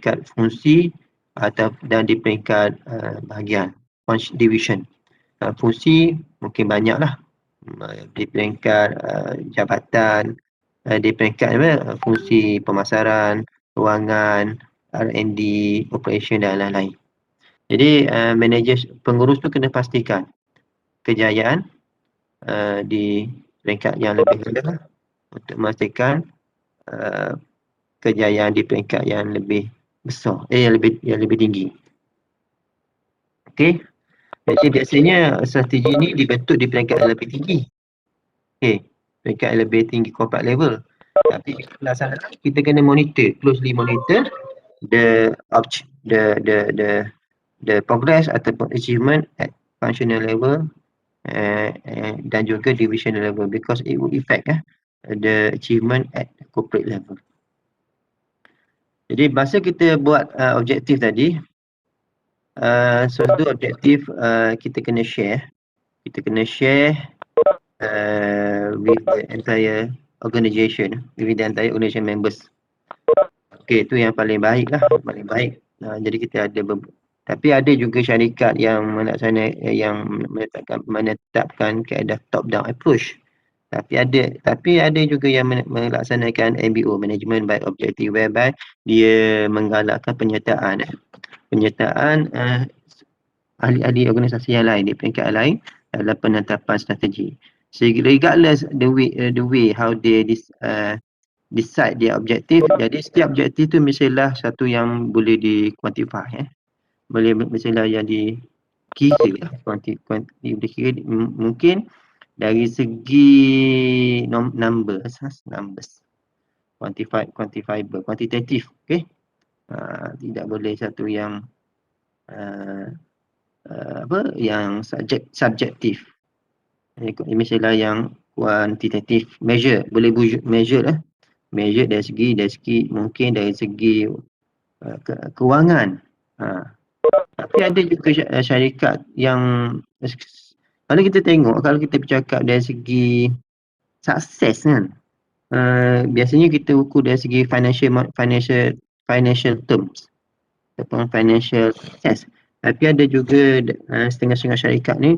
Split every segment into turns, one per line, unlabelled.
peringkat fungsi dan di peringkat bahagian division. Fungsi mungkin banyak lah, di peringkat jabatan, di peringkat fungsi pemasaran, kewangan, R&D, operation dan lain-lain. Jadi manager pengurus tu kena pastikan kejayaan di peringkat yang lebih rendah untuk memastikan kejayaan di peringkat yang lebih besar, yang lebih tinggi. Okey. Jadi biasanya strategi ni dibentuk di peringkat yang lebih tinggi. Okey, peringkat yang lebih tinggi corporate level. Tapi pelaksanaan kita kena closely monitor the progress ataupun achievement at functional level dan juga divisional level, because it will affect the achievement at corporate level. Jadi masa kita buat objektif tadi, suatu objektif kita kena share with the entire organisation, with the entire organisation members. Okey, itu yang paling baik lah, paling baik. Jadi kita ada tapi ada juga syarikat yang menetapkan kaedah top down approach. Tapi ada juga yang melaksanakan MBO, Management by Objective, whereby dia menggalakkan penyertaan ahli-ahli organisasi yang lain di peringkat lain dalam penetapan strategi. So regardless the way how they decide their objective, jadi setiap objektif tu mestilah satu yang boleh di-quantify, mestilah yang dikira, mungkin dari segi numbers, quantifiable, kuantitatif, okey. Tidak boleh satu yang yang subjektif. Mestilah yang kuantitatif, measure, boleh measure lah. Measure dari segi mungkin dari segi kewangan. Tapi ada juga syarikat yang kalau kita tengok, kalau kita bercakap dari segi sukses kan, biasanya kita ukur dari segi financial terms ataupun financial success. Tapi ada juga setengah-setengah syarikat ni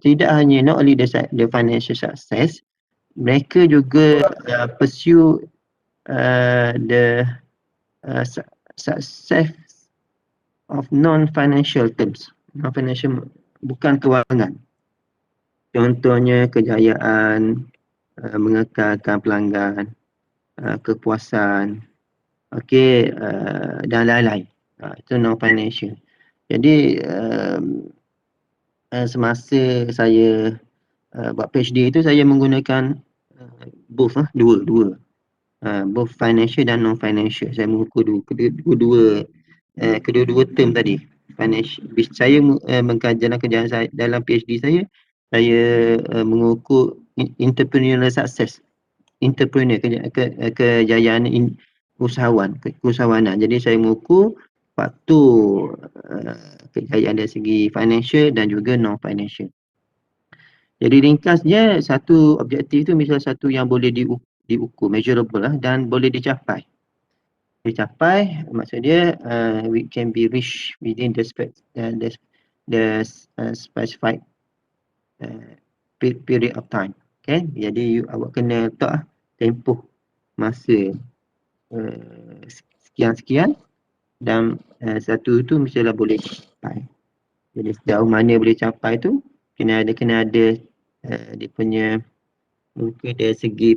tidak hanya not only the financial success, mereka juga pursue the success of non-financial terms, non-financial, bukan kewangan. Contohnya kejayaan, mengekalkan pelanggan, kepuasan, okey, dan lain-lain. Itu non-financial. Jadi semasa saya buat PhD itu, saya menggunakan both, dua. Both financial dan non-financial. Saya mengukur kedua-dua term tadi. Financial. Saya dalam saya dalam PhD saya mengukur entrepreneurial success, kejayaan usahawanan. Jadi saya mengukur faktor kejayaan dari segi financial dan juga non-financial. Jadi ringkasnya, satu objektif itu misalnya satu yang boleh diukur, measurable lah, dan boleh dicapai. Maksudnya we can be reached within the specified period of time. Okay? Jadi awak kena letak tempoh masa sekian-sekian, dan satu itu mestilah boleh capai. Jadi sejauh mana boleh capai tu kena ada dia punya, mungkin dari segi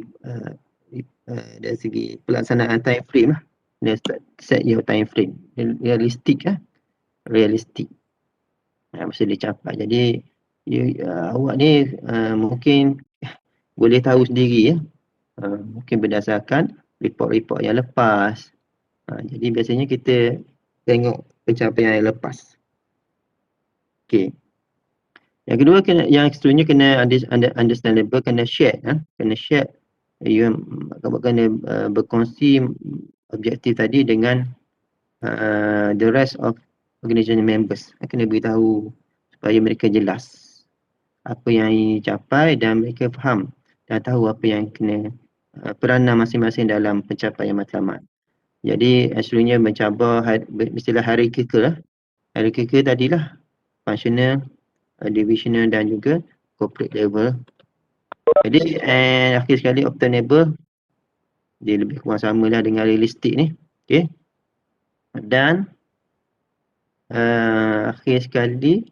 pelaksanaan time frame lah. Set your time frame realistik mesti dicapai. Jadi awak ni mungkin boleh tahu sendiri mungkin berdasarkan report-report yang lepas. Jadi biasanya kita tengok pencapaian yang lepas. Okey. Yang kedua, yang seterusnya kena understandable, kena share. Kena share. Awak kena berkongsi objektif tadi dengan the rest of organisation members. Kena beritahu supaya mereka jelas apa yang dicapai dan mereka faham dan tahu apa yang kena peranan masing-masing dalam pencapaian matlamat. Jadi seluruhnya mencabar istilah hierarchical lah. Hierarchical tadilah functional, divisional dan juga corporate level. Jadi akhir sekali obtainable dia lebih kurang sama lah dengan realistik ni. Okay. Dan akhir sekali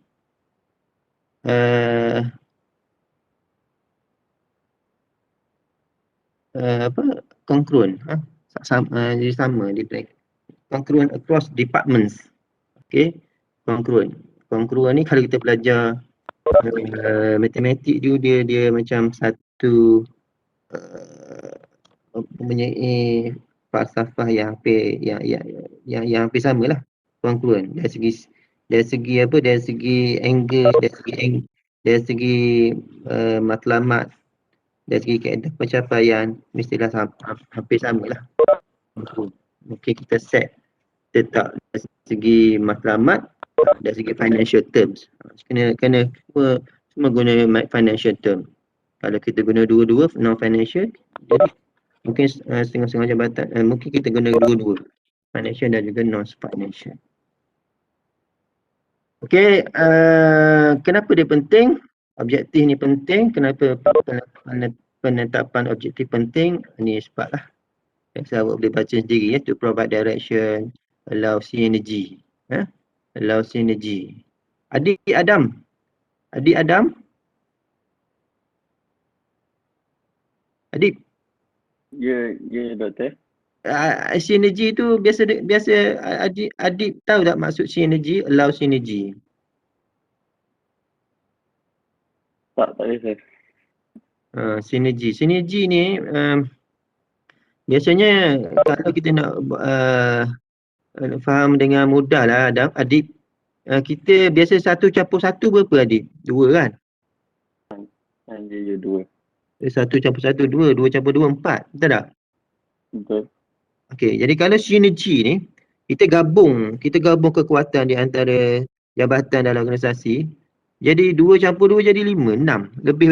congruent. Jadi sama di congruent across departments. Okay. Congruent. Congruent ni kalau kita belajar matematik tu dia macam satu mempunyai falsafah yang hampir samalah. Congruent dari segi angle, dari segi matlamat, dari segi kaedah pencapaian mestilah hampir samalah. Mungkin kita set letak dari segi matlamat, dari segi financial terms. Kena semua guna financial term. Kalau kita guna dua-dua non financial, jadi mungkin setengah-setengah jabatan mungkin kita guna dua-dua, financial dan juga non financial. Okey, kenapa dia penting? Objektif ni penting. Kenapa penetapan objektif penting? Ini sebablah. Awak boleh baca sendiri ya. To provide direction, allow synergy. Allow synergy. Adik Adam. Adik.
Ya, doktor.
Synergy tu biasa adik tahu tak maksud synergy, allow synergy?
Tak ada saya.
Synergy ni biasanya kalau kita nak faham dengan mudah lah adik, kita biasa 1 campur 1 berapa adik? 2 kan?
Ya, 2.
1 campur 1 2, 2 campur 2 4, betul tak?
Betul.
Okey, jadi kalau synergy ni kita gabung kekuatan di antara jabatan dalam organisasi, jadi 2 campur 2 jadi 5, 6, lebih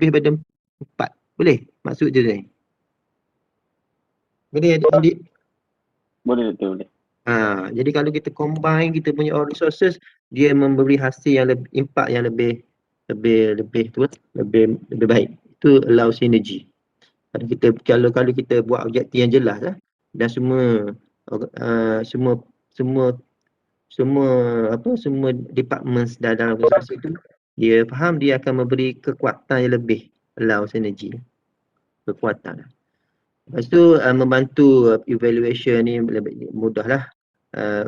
pada 4. Boleh maksud dia ni? Boleh adik?
Boleh doktor, boleh.
Jadi kalau kita combine kita punya all resources, dia memberi hasil yang impact yang lebih baik. Itu allow synergy. Kalau kita buat objektif yang jelas lah, dan semua departments dalam organisasi itu dia faham, dia akan memberi kekuatan yang lebih, allow synergy, kekuatan. Lepas tu membantu evaluation ni lebih mudah lah.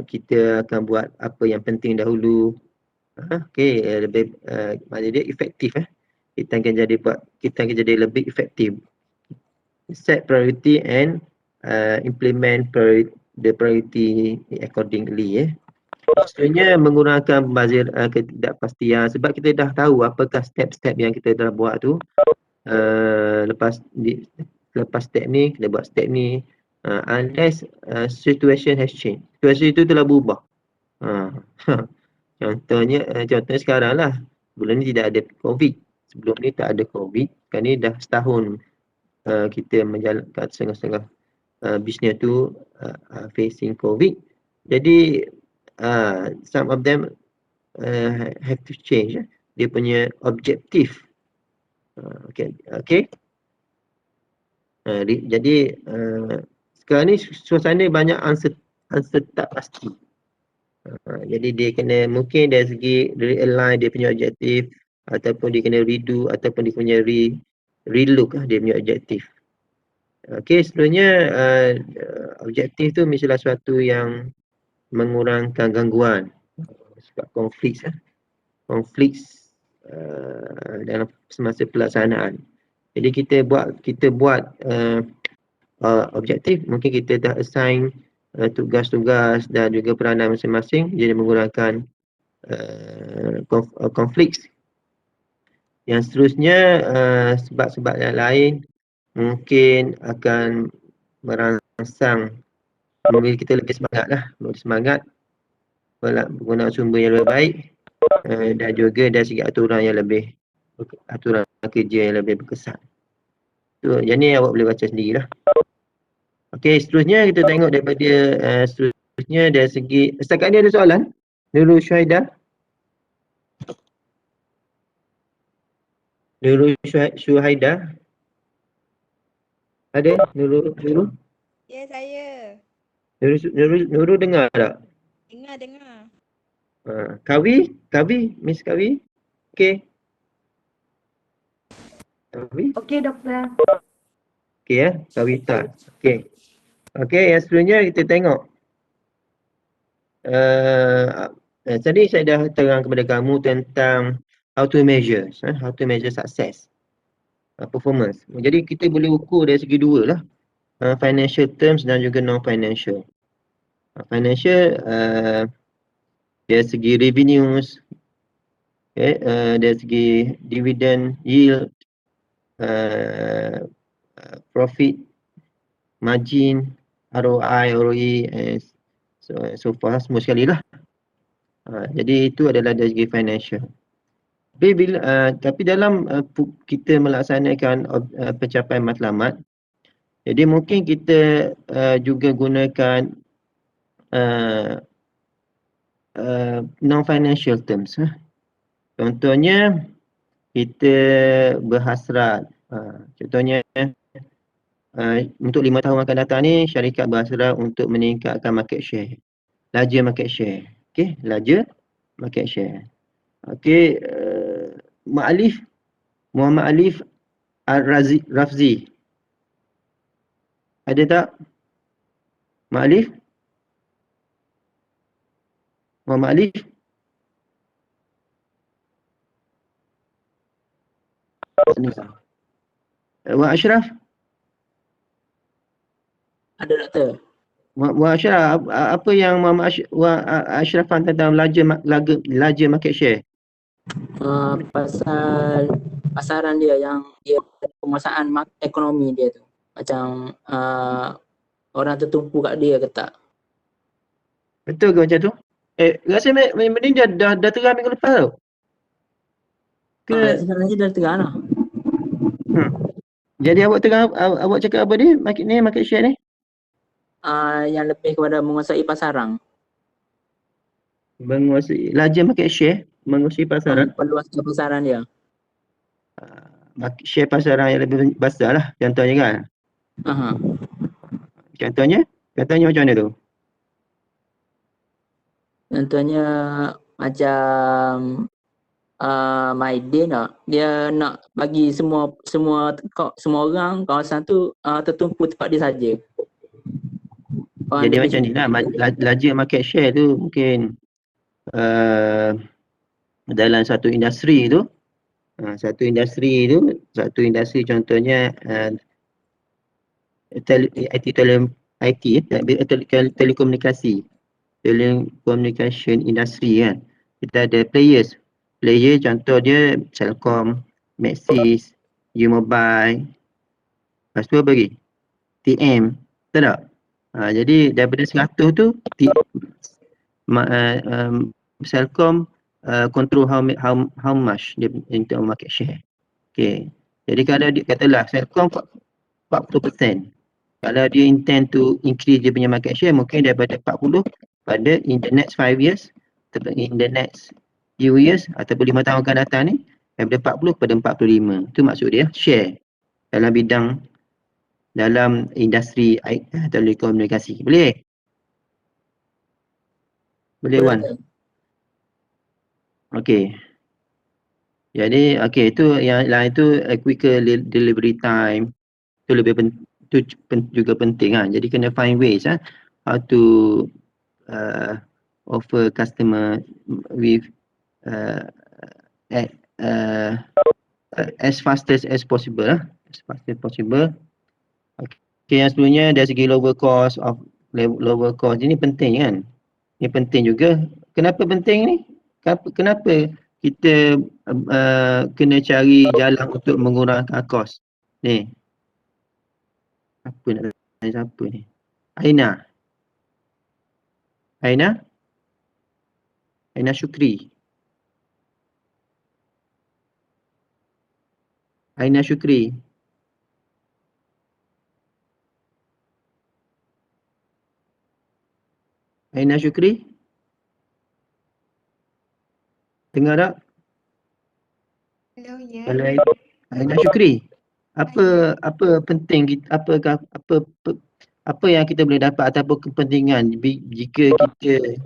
Kita akan buat apa yang penting dahulu. Lebih maknanya dia efektif. Kita akan jadi lebih efektif. Set priority and implement the priority accordingly. Maksudnya menggunakan ketidakpastian, sebab kita dah tahu apakah step-step yang kita dah buat tu. Lepas step ni kita buat step ni, unless situation has changed, situasi itu telah berubah. Contohnya sekarang lah, bulan ni tidak ada COVID, sebelum ni tak ada COVID, sekarang ni dah setahun kita menjalankan setengah-setengah bisnes tu facing COVID. Jadi some of them have to change dia punya objektif. Jadi sekarang ni suasana banyak answer tak pasti. Jadi dia kena mungkin dari segi realign dia punya objektif, ataupun dia kena redo, ataupun dia punya relook dia punya objektif. Sebenarnya objektif tu mestilah sesuatu yang mengurangkan gangguan sebab konflik dalam semasa pelaksanaan. Jadi kita buat objektif, mungkin kita dah assign tugas-tugas dan juga peranan masing-masing, jadi menggunakan konflik. Yang seterusnya sebab-sebab yang lain mungkin akan merangsang memberi kita lebih semangat menggunakan sumber yang lebih baik, dan juga dari segi aturan kerja yang lebih berkesan. Jadi awak boleh baca sendirilah. Okey, seterusnya kita tengok daripada seterusnya dari segi setakat ni ada soalan? Nurul Syuhaida. Nurul Syuhaida. Ada Nurul?
Ya, saya.
Nurul dengar tak?
Dengar.
Kavi, Miss Kavi. Okey. Kavi.
Okey, doktor.
Okey ya, Kavita. Okey. Okey, yang seterusnya kita tengok. Tadi saya dah terang kepada kamu tentang how to measure success, performance. Jadi kita boleh ukur dari segi dua lah, financial terms dan juga non-financial. Financial dari segi revenues, dari segi dividend yield, profit, margin, ROI, ROE, and so far semua sekali lah. Jadi itu adalah dari segi financial. Tapi dalam kita melaksanakan pencapaian matlamat, jadi mungkin kita juga gunakan non-financial terms. Contohnya kita berhasrat, contohnya untuk 5 tahun akan datang ni syarikat berhasrat untuk meningkatkan market share, larger market share. Okey, larger market share. Okey, Muhammad Alif Rafzi. Ada tak? Muhammad Alif? Wak Ashraf?
Ada doktor.
Wak Ashraf, apa yang Wak Ashraf faham tentang larger market share?
Pasal pasaran dia yang dia penguasaan ekonomi dia tu. Macam orang tertumpu kat dia ke tak?
Betul ke macam tu? Rasa benda ni dah terang minggu lepas tau.
Sebenarnya dah terang lah.
Jadi awak cakap apa ni? Market share ni?
Yang lebih kepada menguasai pasaran.
Menguasai larger market share, menguasai pasaran.
Perluaskan pasaran dia.
Share pasaran yang lebih besar lah contohnya kan. Contohnya macam mana tu?
Contohnya macam Maidin lah. Dia nak bagi semua orang kawasan tu tertumpu tempat dia saja.
Jadi macam ni lah, larger market share tu mungkin dalam satu industri tu, satu industri contohnya telekomunikasi, telekommunication industry kan. Kita ada player contoh dia Celcom, Maxis, U-Mobile, lepas tu apa lagi? TM, betul tak? Jadi daripada 100 tu Celcom control how much dia in term market share. Okay. Jadi kalau dia katalah Celcom 40%. Kalau dia intend to increase dia punya market share, mungkin daripada 40 pada in the next 5 years ataupun in the next few years ataupun 5 tahun akan datang ni, daripada 40 pada 45. Itu maksud dia share dalam bidang, dalam industri telekomunikasi. Boleh? Boleh Wan? Okey. Jadi itu quicker delivery time. Itu juga penting kan. Jadi kena find ways how to offer customer with as fast as possible as fast as possible. Okay, yang sebelumnya dari segi lower cost ini penting kan. Ini penting juga. Kenapa penting ni? Kenapa kita kena cari jalan untuk mengurangkan kos ni? Apa nak tanya siapa ni? Aina Syukri. Aina Syukri. Aina Syukri? Dengar tak?
Hello, ya.
Kalau Aina Syukri, apa penting kita, apa yang kita boleh dapat ataupun kepentingan jika kita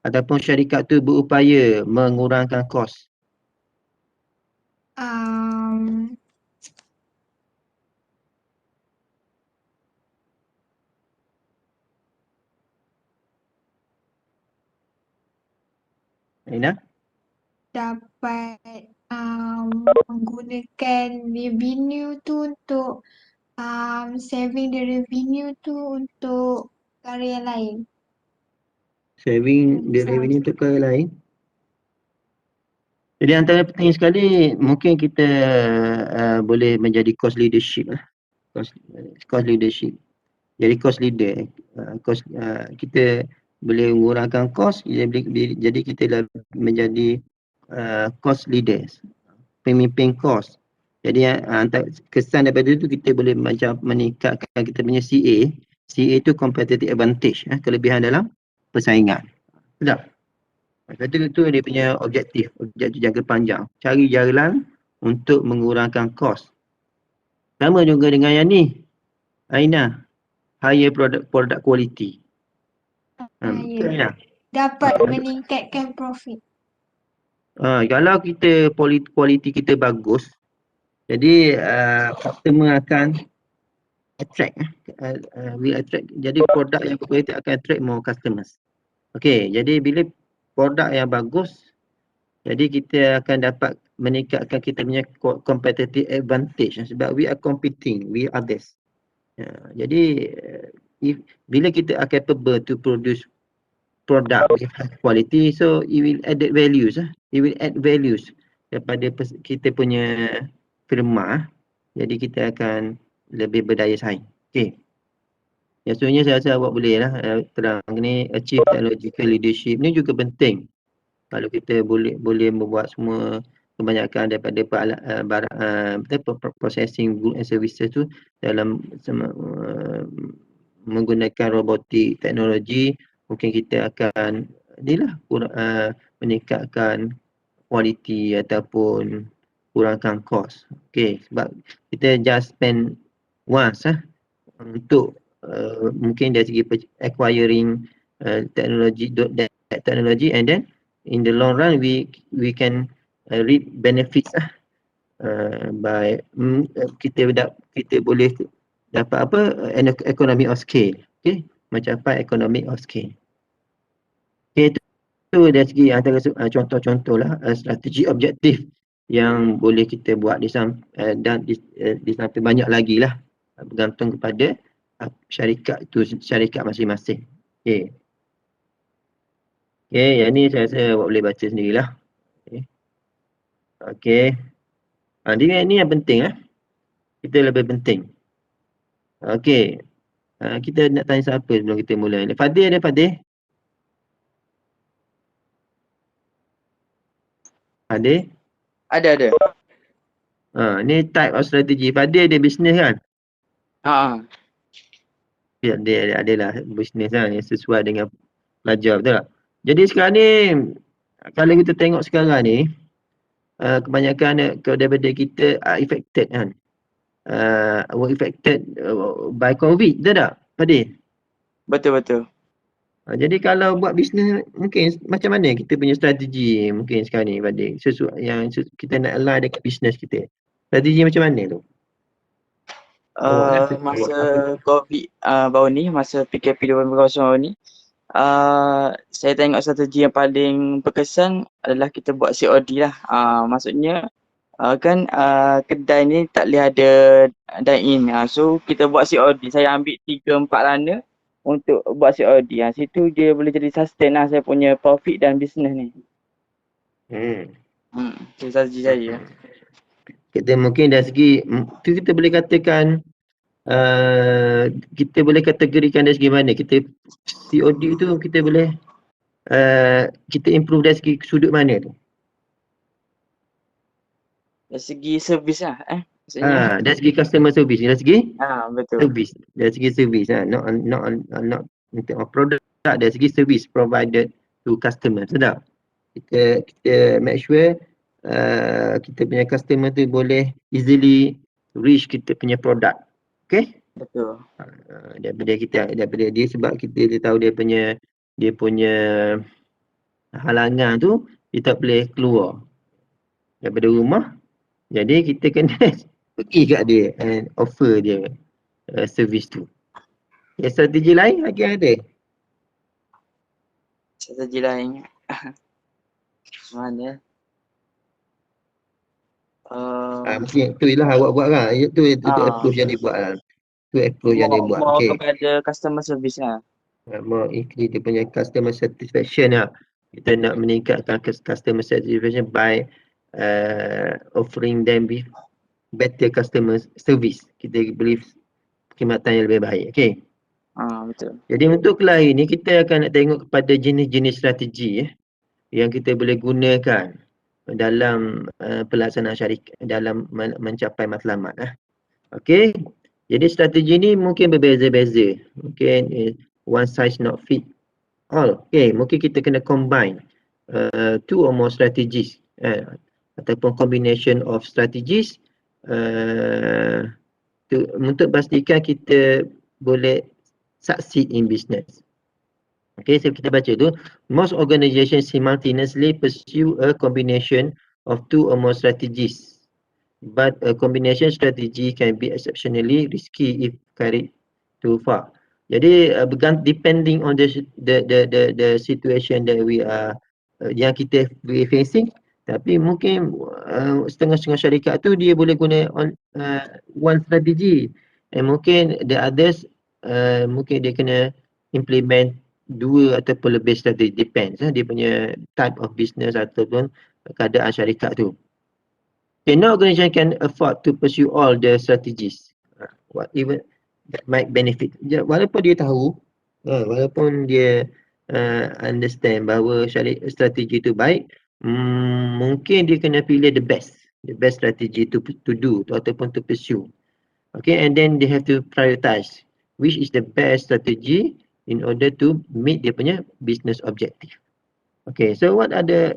ataupun syarikat tu berupaya mengurangkan kos? Aina?
Dapat menggunakan revenue tu untuk saving the revenue tu untuk karya lain.
Saving the revenue untuk perkara lain. Jadi antara penting sekali mungkin kita boleh menjadi cost leadership lah. Cost leadership. Jadi cost leader. Kita boleh mengurangkan cost, jadi kita dah menjadi cost leaders. Pemimpin cost. Jadi antara kesan daripada itu kita boleh macam meningkatkan kita punya CA. CA itu competitive advantage, kelebihan dalam persaingan. Sedap. Itu dia punya objektif jangka panjang. Cari jalan untuk mengurangkan kos. Sama juga dengan yang ni. Aina, higher product quality. Betul Aina?
Dapat meningkatkan profit.
Kalau kita quality kita bagus, jadi customer akan attract. Will attract. Jadi produk yang berkualiti akan attract more customers. Okey, jadi bila produk yang bagus, jadi kita akan dapat meningkatkan kita punya competitive advantage sebab we are competing with others. Jadi bila kita are capable to produce product with high quality, so it will added values. It will add values daripada kita punya firma. Jadi kita akan lebih berdaya saing. Okey. Yang sebenarnya saya rasa awak boleh lah terang ni achieve technological leadership ni juga penting. Kalau kita boleh membuat semua kebanyakan daripada processing goods and services tu dalam menggunakan robotik teknologi, mungkin kita akan meningkatkan kualiti ataupun kurangkan kos. Okey, sebab kita just spend once untuk mungkin dari segi acquiring technology and then in the long run we can reap benefits by kita boleh dapat economy of scale. Okey, mencapai economy of scale. Okey, itu dari segi antara contoh-contoh lah strategi objektif yang boleh kita buat dan di samping banyak lagi lah bergantung kepada syarikat masing-masing. Okey. Okey, yang ni saya rasa awak boleh baca sendirilah. Okey. Dia ni yang penting Kita lebih penting. Okey. Kita nak tanya siapa sebelum kita mula. Fadil ada Fadil? Fadil?
Ada.
Ni type of strategy. Fadil ada business kan? Dia adalah bisnes yang sesuai dengan pelajar, betul tak? Jadi sekarang ni kalau kita tengok sekarang ni kebanyakan daripada kita are affected kan. Were affected by COVID, betul tak Fadil?
Betul.
Jadi kalau buat bisnes mungkin macam mana kita punya strategi mungkin sekarang ni Fadil, sesuai yang kita nak align dengan bisnes kita. Strategi macam mana tu?
Masa COVID baru ni, masa PKP 2.0 baru ni, saya tengok strategi yang paling berkesan adalah kita buat COD lah. Maksudnya kan kedai ni tak boleh ada dine in. So kita buat COD. Saya ambil 3-4 runner untuk buat COD. Situ dia boleh jadi sustain lah saya punya profit dan bisnes ni. Itu strategi saya.
Kita mungkin dari segi tu kita boleh katakan kita boleh kategorikan dari segi mana kita COD tu kita boleh kita improve dari segi sudut mana tu?
Dari segi servis lah maksudnya.
Dari segi customer service, dari segi
Betul.
service, dari segi service not in term of product tak dari segi service provided to customer. Sedap. Kita make sure kita punya customer tu boleh easily reach kita punya produk. Okay?
Betul.
Daripada dia sebab dia tahu dia punya halangan tu, dia tak boleh keluar daripada rumah. Jadi kita kena pergi kat dia and offer dia servis tu. Strategi lain lagi ada?
Strategi lain. Mana?
Mungkin tu je lah awak buat lah. Itu approach yang dia buat lah. Itu approach yang dia buat.
More
Okay.
kepada customer service lah.
More increase dia punya customer satisfaction lah. Kita nak meningkatkan customer satisfaction by offering them with better customer service. Kita beli perkhidmatan yang lebih baik. Okay.
Betul.
Jadi untuk kelahi ni kita akan nak tengok kepada jenis-jenis strategi yang kita boleh gunakan dalam pelaksanaan syarikat dalam mencapai matlamat. Okey. Jadi strategi ni mungkin berbeza-beza. Mungkin one size not fit all. Okey, mungkin kita kena combine two or more strategies ataupun combination of strategies untuk pastikan kita boleh succeed in business. Okay, so kita baca tu. Most organizations simultaneously pursue a combination of two or more strategies. But a combination strategy can be exceptionally risky if carried too far. Jadi depending on the situation that we are yang kita facing, tapi mungkin setengah-setengah syarikat tu dia boleh guna one strategy, and mungkin the others mungkin dia kena implement dua ataupun lebih strategi, depends dia punya type of business ataupun keadaan syarikat tu. Okay, no organization can afford to pursue all the strategies, even that might benefit. Walaupun dia tahu, walaupun dia understand bahawa strategi tu baik, mungkin dia kena pilih the best strategy to do ataupun to pursue. Okay, and then they have to prioritize which is the best strategy in order to meet dia punya business objective. Okay, so what are the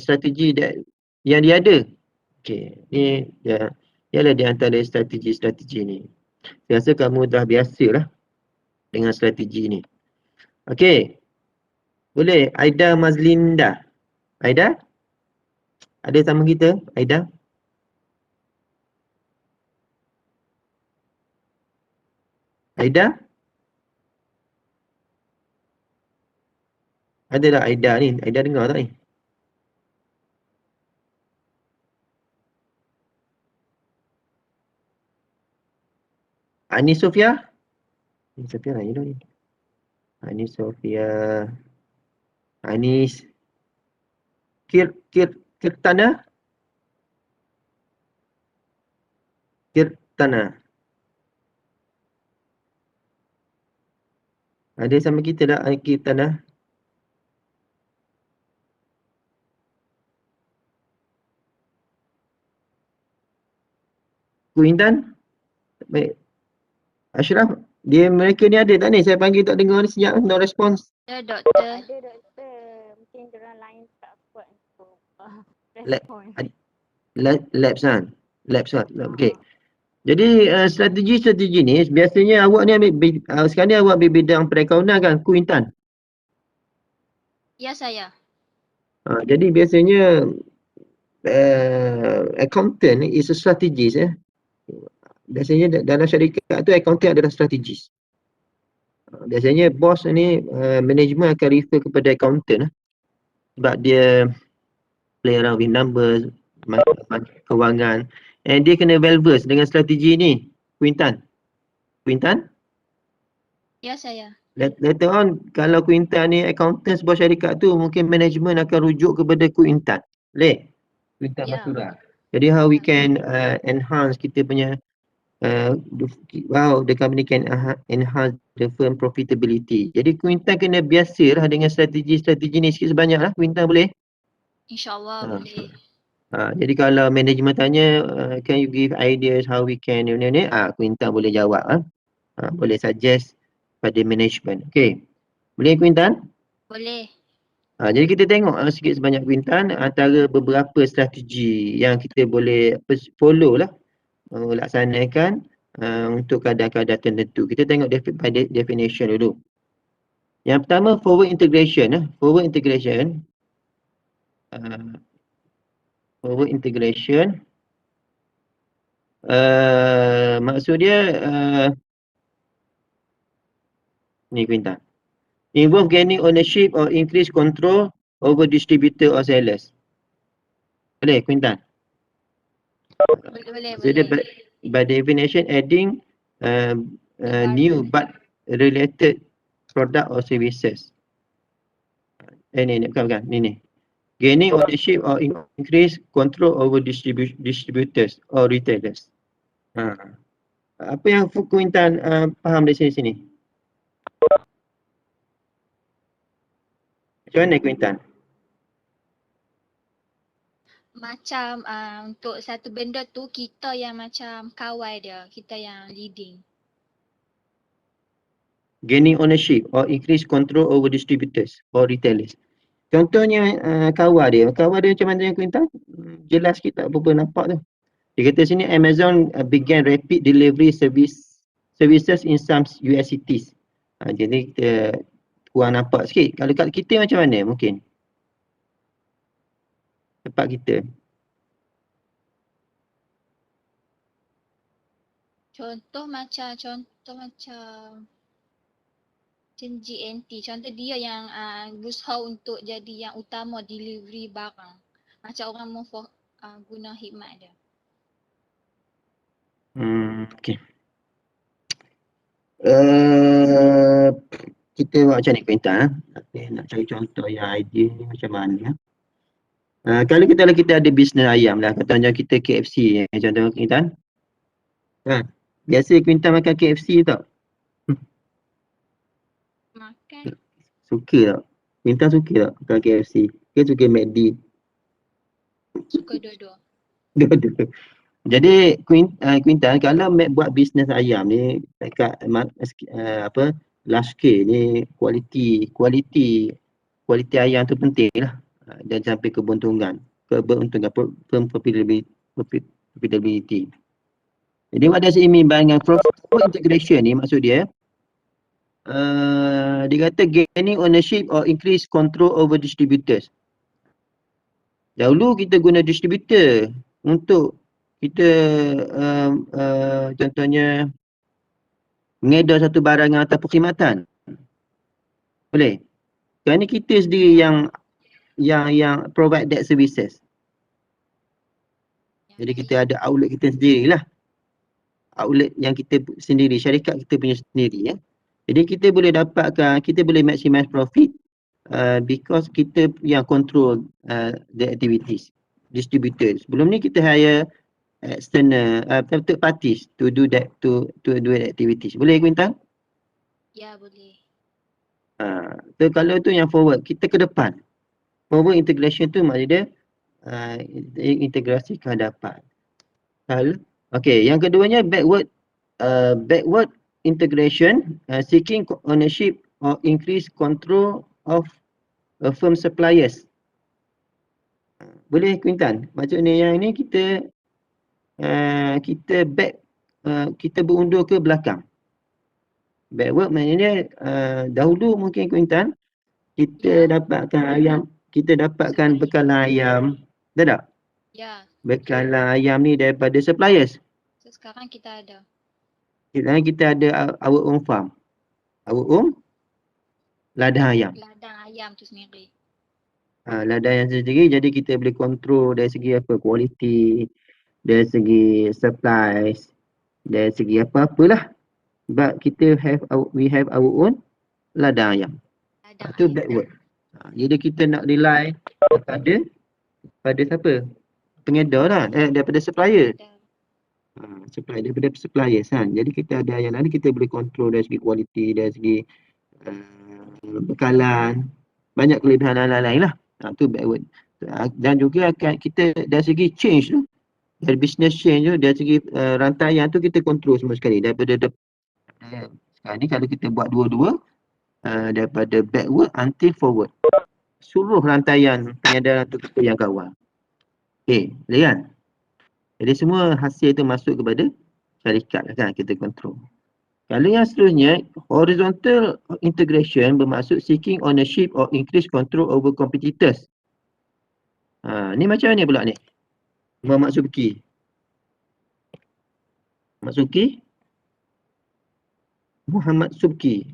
strategy that yang dia ada? Okay, ni ialah di antara strategi ni. Saya rasa kamu dah biasa lah dengan strategi ni. Okay, boleh Aida Mazlinda. Aida? Ada sama kita, Aida? Aida? Ada tak Aida ni? Aida dengar tak ni? Ani Sofia? Ani Sofia lain ni. Ani Sofia. Anis. Kirtana? Kirtana. Ada sama kita tak Kirtana? Kuintan? Baik. Ashraf, mereka ni ada tak ni? Saya panggil tak dengar ni sejak, no response.
Ada doktor.
Ada doktor. Mungkin diorang lain tak kuat untuk respon.
Labs kan? Okey. Jadi strategi ni biasanya awak ni ambil sekarang ni awak ambil bidang perakaunan kan, Kuintan?
Ya, saya.
Jadi biasanya accountant is a strategist Biasanya dalam syarikat tu accountant adalah strategis. Biasanya bos ni management akan refer kepada accountant sebab dia play around with numbers, kewangan, and dia kena well versed dengan strategi ni. Kuintan?
Ya, saya.
Later on kalau Kuintan ni accountant sebuah syarikat tu, mungkin management akan rujuk kepada Kuintan. Boleh? Kuintan Masura. Jadi how we can enhance kita punya the company can enhance the firm profitability. Jadi Kuintan kena biasa lah dengan strategi ni sikit sebanyak lah. Kuintan boleh?
InsyaAllah boleh.
Jadi kalau management tanya, can you give ideas how we can Kuintan boleh jawab. Boleh suggest pada management. Okey. Boleh Quintan?
Boleh.
Jadi kita tengok sikit sebanyak Quintan antara beberapa strategi yang kita boleh follow lah, laksanakan untuk kadar-kadar tertentu. Kita tengok definition dulu. Yang pertama forward integration. Forward integration. Maksud dia ni Quintan. Involve gaining ownership or increase control over distributor or sellers. Boleh Quintan?
Boleh.
So dia by definition adding new but related product or services. Ni bukan. Ni. Gaining ownership or increase control over distributors or retailers. Apa yang Quintan faham dari sini? Macam mana Quintan?
Macam untuk satu benda tu kita yang macam kawal dia, kita yang leading.
Gaining ownership or increase control over distributors or retailers. Contohnya kawal dia macam mana Quintan? Jelas kita apa nampak tu. Dia kata sini Amazon began rapid delivery services in some US cities. Jadi kita kurang nampak sikit. Kalau kat kita macam mana mungkin? Tempat kita.
Contoh macam GNT. Contoh dia yang berusaha untuk jadi yang utama delivery barang. Macam orang mau guna khidmat dia.
Okey. Kita buat macam ni Quintan. Nak cari contoh yang idea ni macam mana. Kalau kita ada bisnes ayam lah, contohnya kita KFC contoh Quintan. Biasa Quintan makan KFC tak?
Makan.
Suka tak? Quintan suka tak makan KFC? Dia suka McD?
Suka dua-dua.
Dua-dua. Jadi Quintan kalau buat bisnes ayam ni dekat large scale ni kualiti ayam tu penting lah. Dan sampai keberuntungan firm profitability. Jadi what does it mean by forward integration ni maksud dia dia kata gaining ownership or increase control over distributors. Dahulu kita guna distributor untuk kita contohnya mengedar satu barangan atau perkhidmatan. Boleh? Sekarang ni kita sendiri yang provide that services. Jadi kita ada outlet kita sendirilah. Outlet yang kita sendiri, syarikat kita punya sendiri ya. Jadi kita boleh maximize profit because kita yang control the activities. Distributors. Sebelum ni kita hire external third parties to do that to do activities. Boleh Quintan?
Ya, boleh.
So kalau tu yang forward, kita ke depan. Forward integration tu maksud dia integrasi ke hadapan. Okay, yang keduanya backward integration, seeking ownership or increase control of firm suppliers. Boleh Quintan? Maksudnya yang ini kita kita berundur ke belakang. Backward maknanya dahulu mungkin Quintan kita dapatkan ayam, kita dapatkan bekalan ayam, tak?
Ya.
Bekalan ayam ni daripada suppliers.
So sekarang kita ada.
Sekarang kita ada our own farm. Our own ladang ayam.
Ladang ayam tu sendiri.
Ladang yang sendiri, jadi kita boleh kontrol dari segi kualiti, dari segi supplies, dari segi apa-apalah. Sebab we have our own ladang ayam. Itu backward. Jadi kita nak rely pada siapa? Pengedar lah, daripada supplier. Daripada suppliers kan. Jadi kita ada yang lain, kita boleh kontrol dari segi kualiti, dari segi bekalan, banyak kelebihan lain-lain lah. Itu backward. Dan juga kita dari segi change tu, dari business change tu, dari segi rantaian tu kita kontrol semua sekali. Daripada Sekarang ni kalau kita buat dua-dua, daripada backward until forward. Seluruh rantaian pengedaran tu kita yang kawal. Okey, boleh kan? Jadi semua hasil tu masuk kepada syarikat lah kan, kita control. Kalau yang seterusnya, horizontal integration bermaksud seeking ownership or increase control over competitors. Ni macam mana pula ni? Muhammad Subki. Muhammad Subki.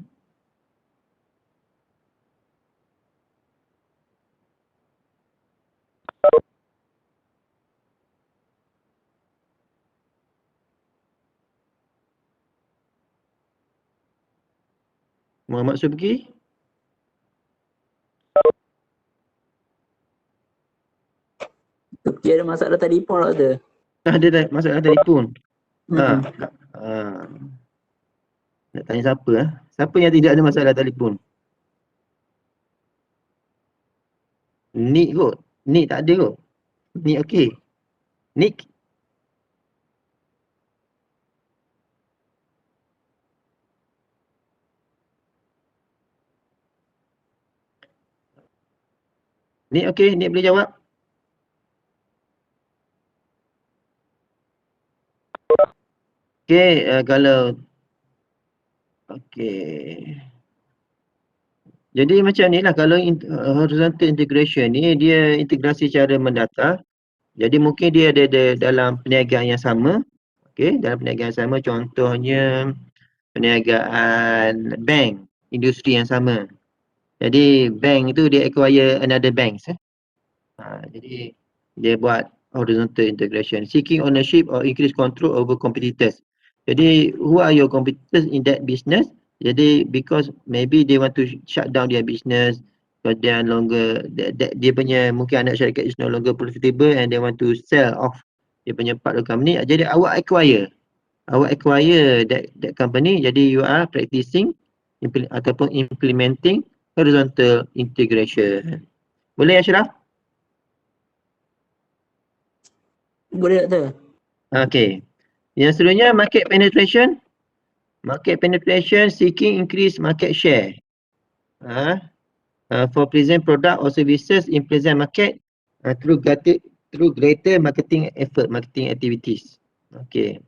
Muhammad Subki.
Dia ada masalah telefon tak ada?
Ada masalah telefon.
Hmm.
Nak tanya siapa Siapa yang tidak ada masalah telefon? Nick kot. Nick tak ada kot. Nick okey. Nick. Nick okey, Nick boleh jawab? Okey, kalau okey. Jadi macam ni lah, kalau horizontal integration ni dia integrasi secara mendata. Jadi mungkin dia ada dalam perniagaan yang sama. Okey, dalam perniagaan yang sama, contohnya perniagaan bank, industri yang sama. Jadi bank itu dia acquire another banks. Jadi dia buat horizontal integration, seeking ownership or increase control over competitors. Jadi who are your competitors in that business? Jadi because maybe they want to shut down their business because they are longer dia punya mungkin anak syarikat is no longer profitable and they want to sell off dia punya part of company. Jadi awak acquire that company. Jadi you are practicing ataupun implementing horizontal integration. Boleh Ashraf?
Boleh tak?
Okay. Yang seterusnya market penetration. Market penetration seeking increase market share. For present product or services in present market through greater marketing effort, marketing activities. Okay.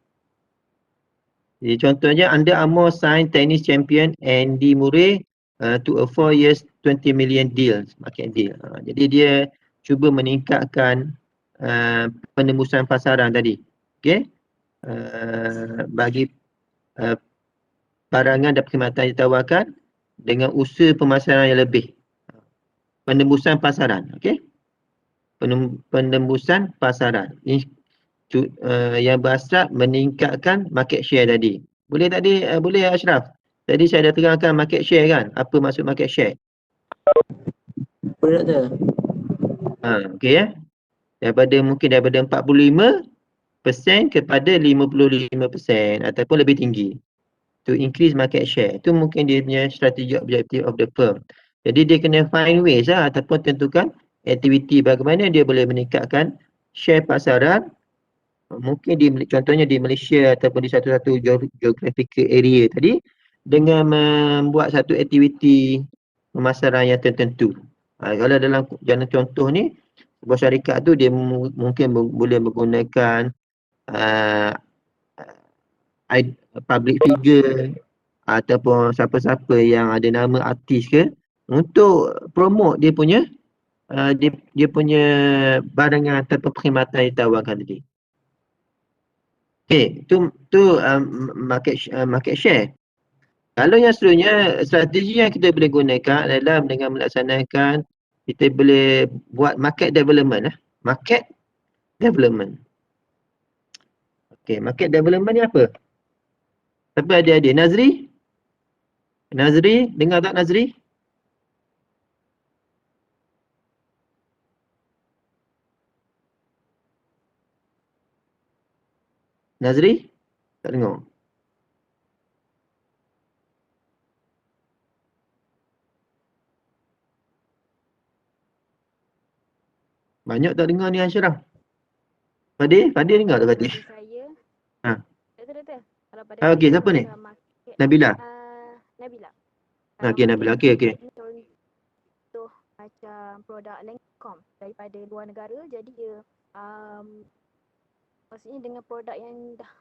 Jadi contohnya Under Armour sign tennis champion Andy Murray to a 4 years 20 million deals, market deal. Jadi dia cuba meningkatkan penembusan pasaran tadi. Okay. Bagi barangan dan perkhidmatan yang ditawarkan dengan usaha pemasaran yang lebih. Penembusan pasaran, okey. Penembusan pasaran. Yang berasal meningkatkan market share tadi. Boleh tadi boleh Ashraf? Tadi saya dah terangkan market share kan? Apa maksud market share?
Boleh tak?
Okey ya. Daripada 45% kepada 55% ataupun lebih tinggi. To increase market share. Itu mungkin dia punya strategi objektif of the firm. Jadi dia kena find ways ataupun tentukan aktiviti bagaimana dia boleh meningkatkan share pasaran. Mungkin contohnya di Malaysia ataupun di satu-satu geographical area tadi dengan membuat satu aktiviti pemasaran yang tertentu. Kalau dalam jalan contoh ni, sebuah syarikat tu dia mungkin boleh menggunakan public figure ataupun siapa-siapa yang ada nama artis ke untuk promote dia punya dia punya barangan ataupun perkhidmatan yang ditawarkan tadi. Okey, tu market share. Kalau yang seterusnya, strategi yang kita boleh gunakan adalah dengan melaksanakan kita boleh buat market development. Market development. Okey, market development ni apa? Siapa adik-adik? Nazri, dengar tak Nazri? Nazri? Tak dengar. Banyak tak dengar ni Ashraf? Fadil dengar tak Fadil?
Saya.
Ha.
Doktor. Kalau pada
Okey, siapa ni?
market,
Nabila.
Nabila.
Okey, Nabila. Okey, okey.
Ini contoh macam produk Lancome daripada luar negara, jadi dia maksudnya dengan produk yang dah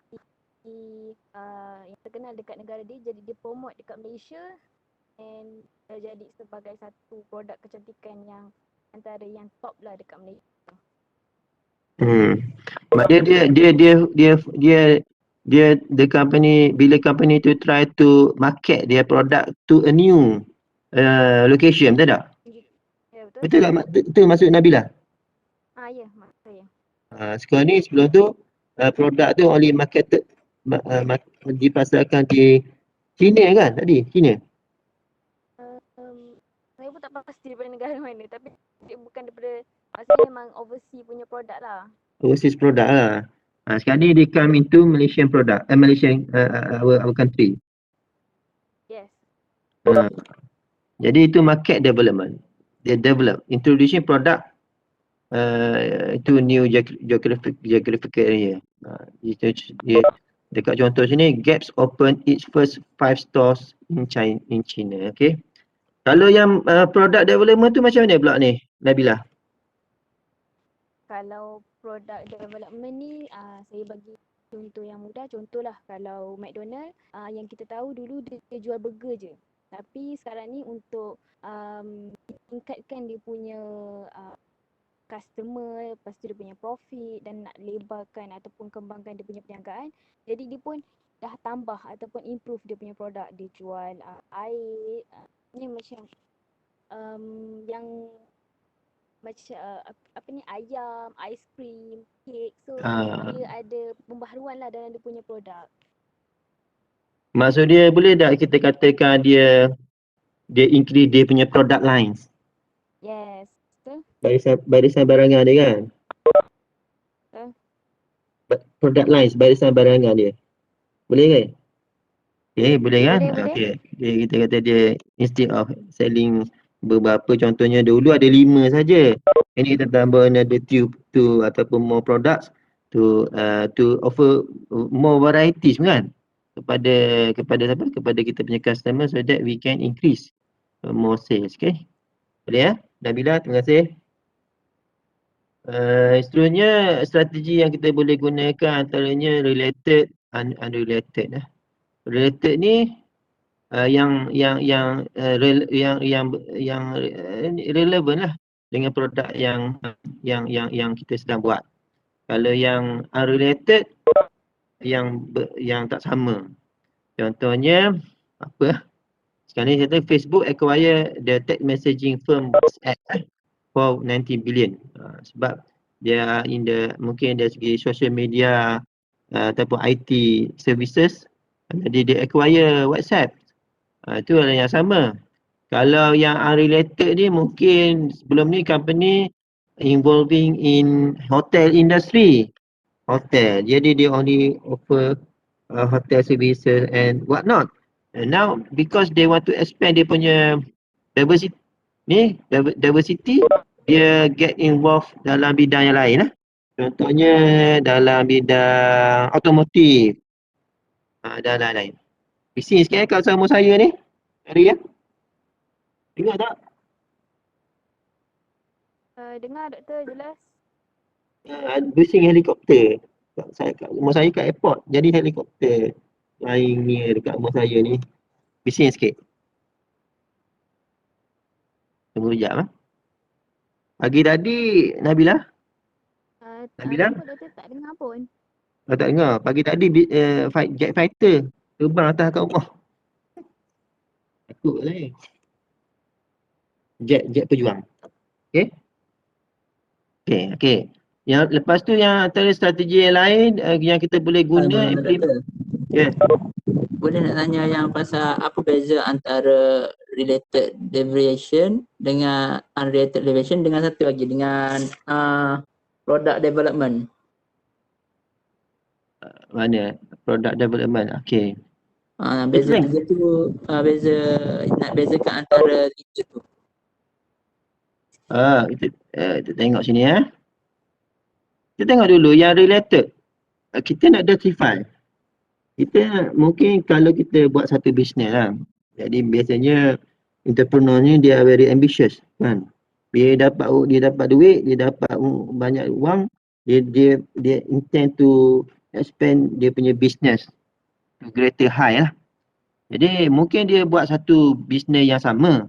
yang terkenal dekat negara dia, jadi dia promote dekat Malaysia and jadi sebagai satu produk kecantikan yang antara yang top lah dekat Malaysia.
Dia the company, bila company tu try to market their product to a new location, betul tak?
Ya, betul?
Betul tak? Betul maksud Nabila?
Ya, maksud saya.
Sekarang ni sebelum tu produk tu only marketed dipasarkan di China kan tadi? China?
Saya pun tak pasti daripada negara mana, tapi dia bukan daripada, maksudnya memang overseas punya produk lah.
Overseas product lah. Sekarang ni they come into Malaysian product, Malaysian our country.
Yes.
Jadi itu market development. They develop, introducing product to new geographical area. Dekat contoh sini, Gaps open its first 5 stores in China. Okay. Kalau yang product development tu macam mana pula ni, Nabila?
Kalau produk development ni, saya bagi contoh yang mudah. Contohlah kalau McDonald, yang kita tahu dulu dia jual burger je. Tapi sekarang ni untuk tingkatkan dia punya customer, lepas tu dia punya profit dan nak lebarkan ataupun kembangkan dia punya perniagaan, jadi dia pun dah tambah ataupun improve dia punya produk. Dia jual air, ni macam yang macam apa ni, ayam, aiskrim, kek. So dia ada pembaharuan lah dalam dia punya produk.
Maksud dia boleh tak kita katakan dia increase dia punya product lines?
Yes, betul.
Barisan barangan dia kan? Product lines, barisan barangan dia. Boleh kan? Okay, boleh kan?
Boleh.
Okay. Kita kata dia instead of selling beberapa, contohnya dulu ada 5 saja. Ini kita tambah another 2 ataupun more products to offer more varieties kan? Kepada siapa? Kepada kita punya customer, so that we can increase more sales. Okay? Boleh ya? Nabila, terima kasih. Seterusnya strategi yang kita boleh gunakan antaranya related, unrelated. Related ni yang relevan lah dengan produk yang kita sedang buat. Kalau yang unrelated, yang tak sama. Contohnya apa? Sekarang ni kata Facebook acquire the text messaging firm WhatsApp for 90 billion. Sebab dia mungkin dari segi social media ataupun IT services, jadi dia acquire WhatsApp. Itu adalah yang sama. Kalau yang unrelated ni mungkin sebelum ni company involving in hotel industry. Hotel. Jadi dia only offer hotel services and what not. And now because they want to expand dia punya diversity, dia get involved dalam bidang yang lain lah. Contohnya dalam bidang otomotif dan lain-lain. Bising sikit kalau sama saya ni hari ya. Dengar tak?
Dengar doktor, jelas.
Bising helikopter. Rumah saya kat airport, jadi helikopter flying near dekat rumah saya ni. Bising sikit. Tunggu sekejap lah. Pagi tadi Nabila? Nabila?
Doktor tak dengar pun.
Tak dengar. Pagi tadi jet fighter terbang atas kat rumah. Takut lah ni. Jet pejuang. Okay. Yang lepas tu yang antara strategi yang lain yang kita boleh guna
Boleh nak tanya yang pasal apa beza antara related deviation dengan unrelated deviation dengan satu lagi dengan product development.
Mana? Product development. Okay.
Beza tiga tu, nak bezakan antara tiga tu.
Kita tengok sini ya. Kita tengok dulu yang related. Kita nak identify. Kita mungkin kalau kita buat satu bisnes lah. Jadi biasanya entrepreneur ni dia very ambitious kan. Dia dapat duit, dia dapat banyak wang, dia intend to expand dia punya business to greater high lah. Jadi mungkin dia buat satu business yang sama.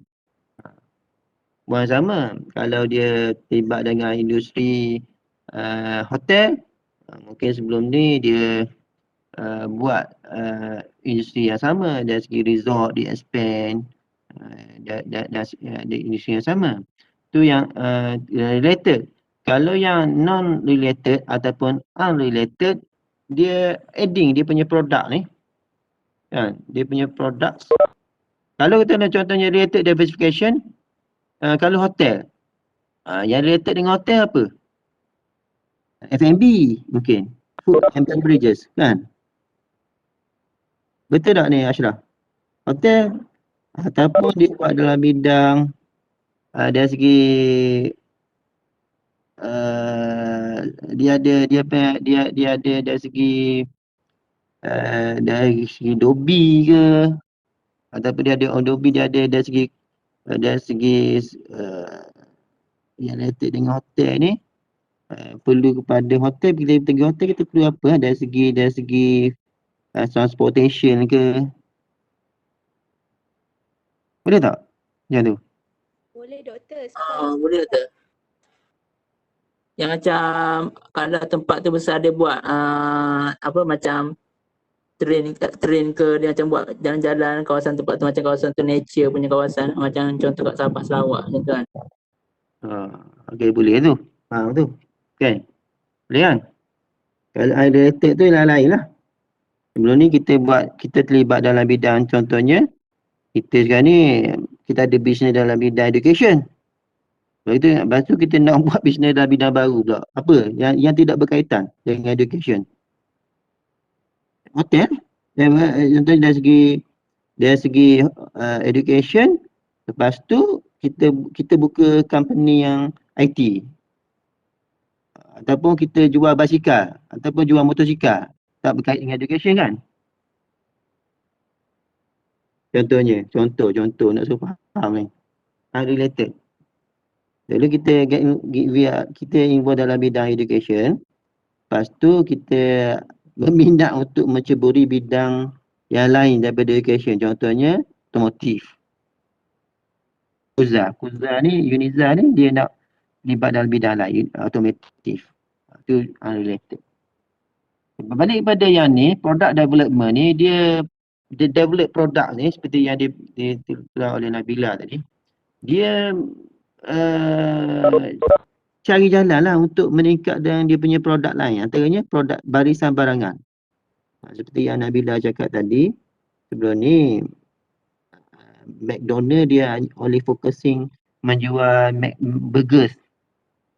Buat yang sama. Kalau dia terlibat dengan industri hotel, mungkin sebelum ni dia buat industri yang sama, dari segi resort dia expand, dari industri yang sama. Tu yang related. Kalau yang non-related ataupun unrelated, dia adding dia punya produk ni. Kan? Dia punya produk. Kalau kita nak contohnya related diversification, kalau hotel, yang related dengan hotel apa? F&B mungkin. Food and beverages kan? Betul tak ni Ashraf? Hotel ataupun dia buat dalam bidang dari segi dia ada dari segi dobi ke, ataupun dia ada on dobi, dia ada dari segi yang related dengan hotel ni. Perlu kepada hotel, bila kita pergi hotel kita perlu apa dari segi transportation ke, boleh tak macam tu?
Boleh doktor.
Boleh tak? Yang macam kalau tempat tu besar dia buat macam train ke, dia macam buat jalan-jalan kawasan tempat tu, macam kawasan tu nature punya kawasan, macam contoh kat Sabah Sarawak macam tu kan.
Okay, boleh tu. Tu kan, boleh kan? Kalau related tu lain lah. Sebelum ni kita terlibat dalam bidang, contohnya kita sekarang ni kita ada bisnes dalam bidang education. Lepas tu kita nak buat bisnes dalam bidang baru pula. Apa? Yang tidak berkaitan dengan education. Hotel. Contohnya dari segi education. Lepas tu kita buka company yang IT. Ataupun kita jual basikal. Ataupun jual motosikal. Tak berkait dengan education kan? Contohnya. Contoh nak suruh faham ni. Unrelated. Dulu kita involve dalam bidang education. Lepas tu kita berminat untuk menceburi bidang yang lain daripada education. Contohnya otomotif. Kuza ni, Uniza ni dia nak terlibat dalam bidang lain, otomotif. Itu unrelated. Berbalik pada yang ni, product development ni dia develop produk ni seperti yang diterang oleh Nabila tadi. Dia cari jalan lah untuk meningkatkan dia punya produk lain. Antaranya produk barisan barangan. Seperti yang Nabila cakap tadi, sebelum ni McDonald dia only focusing menjual burgers.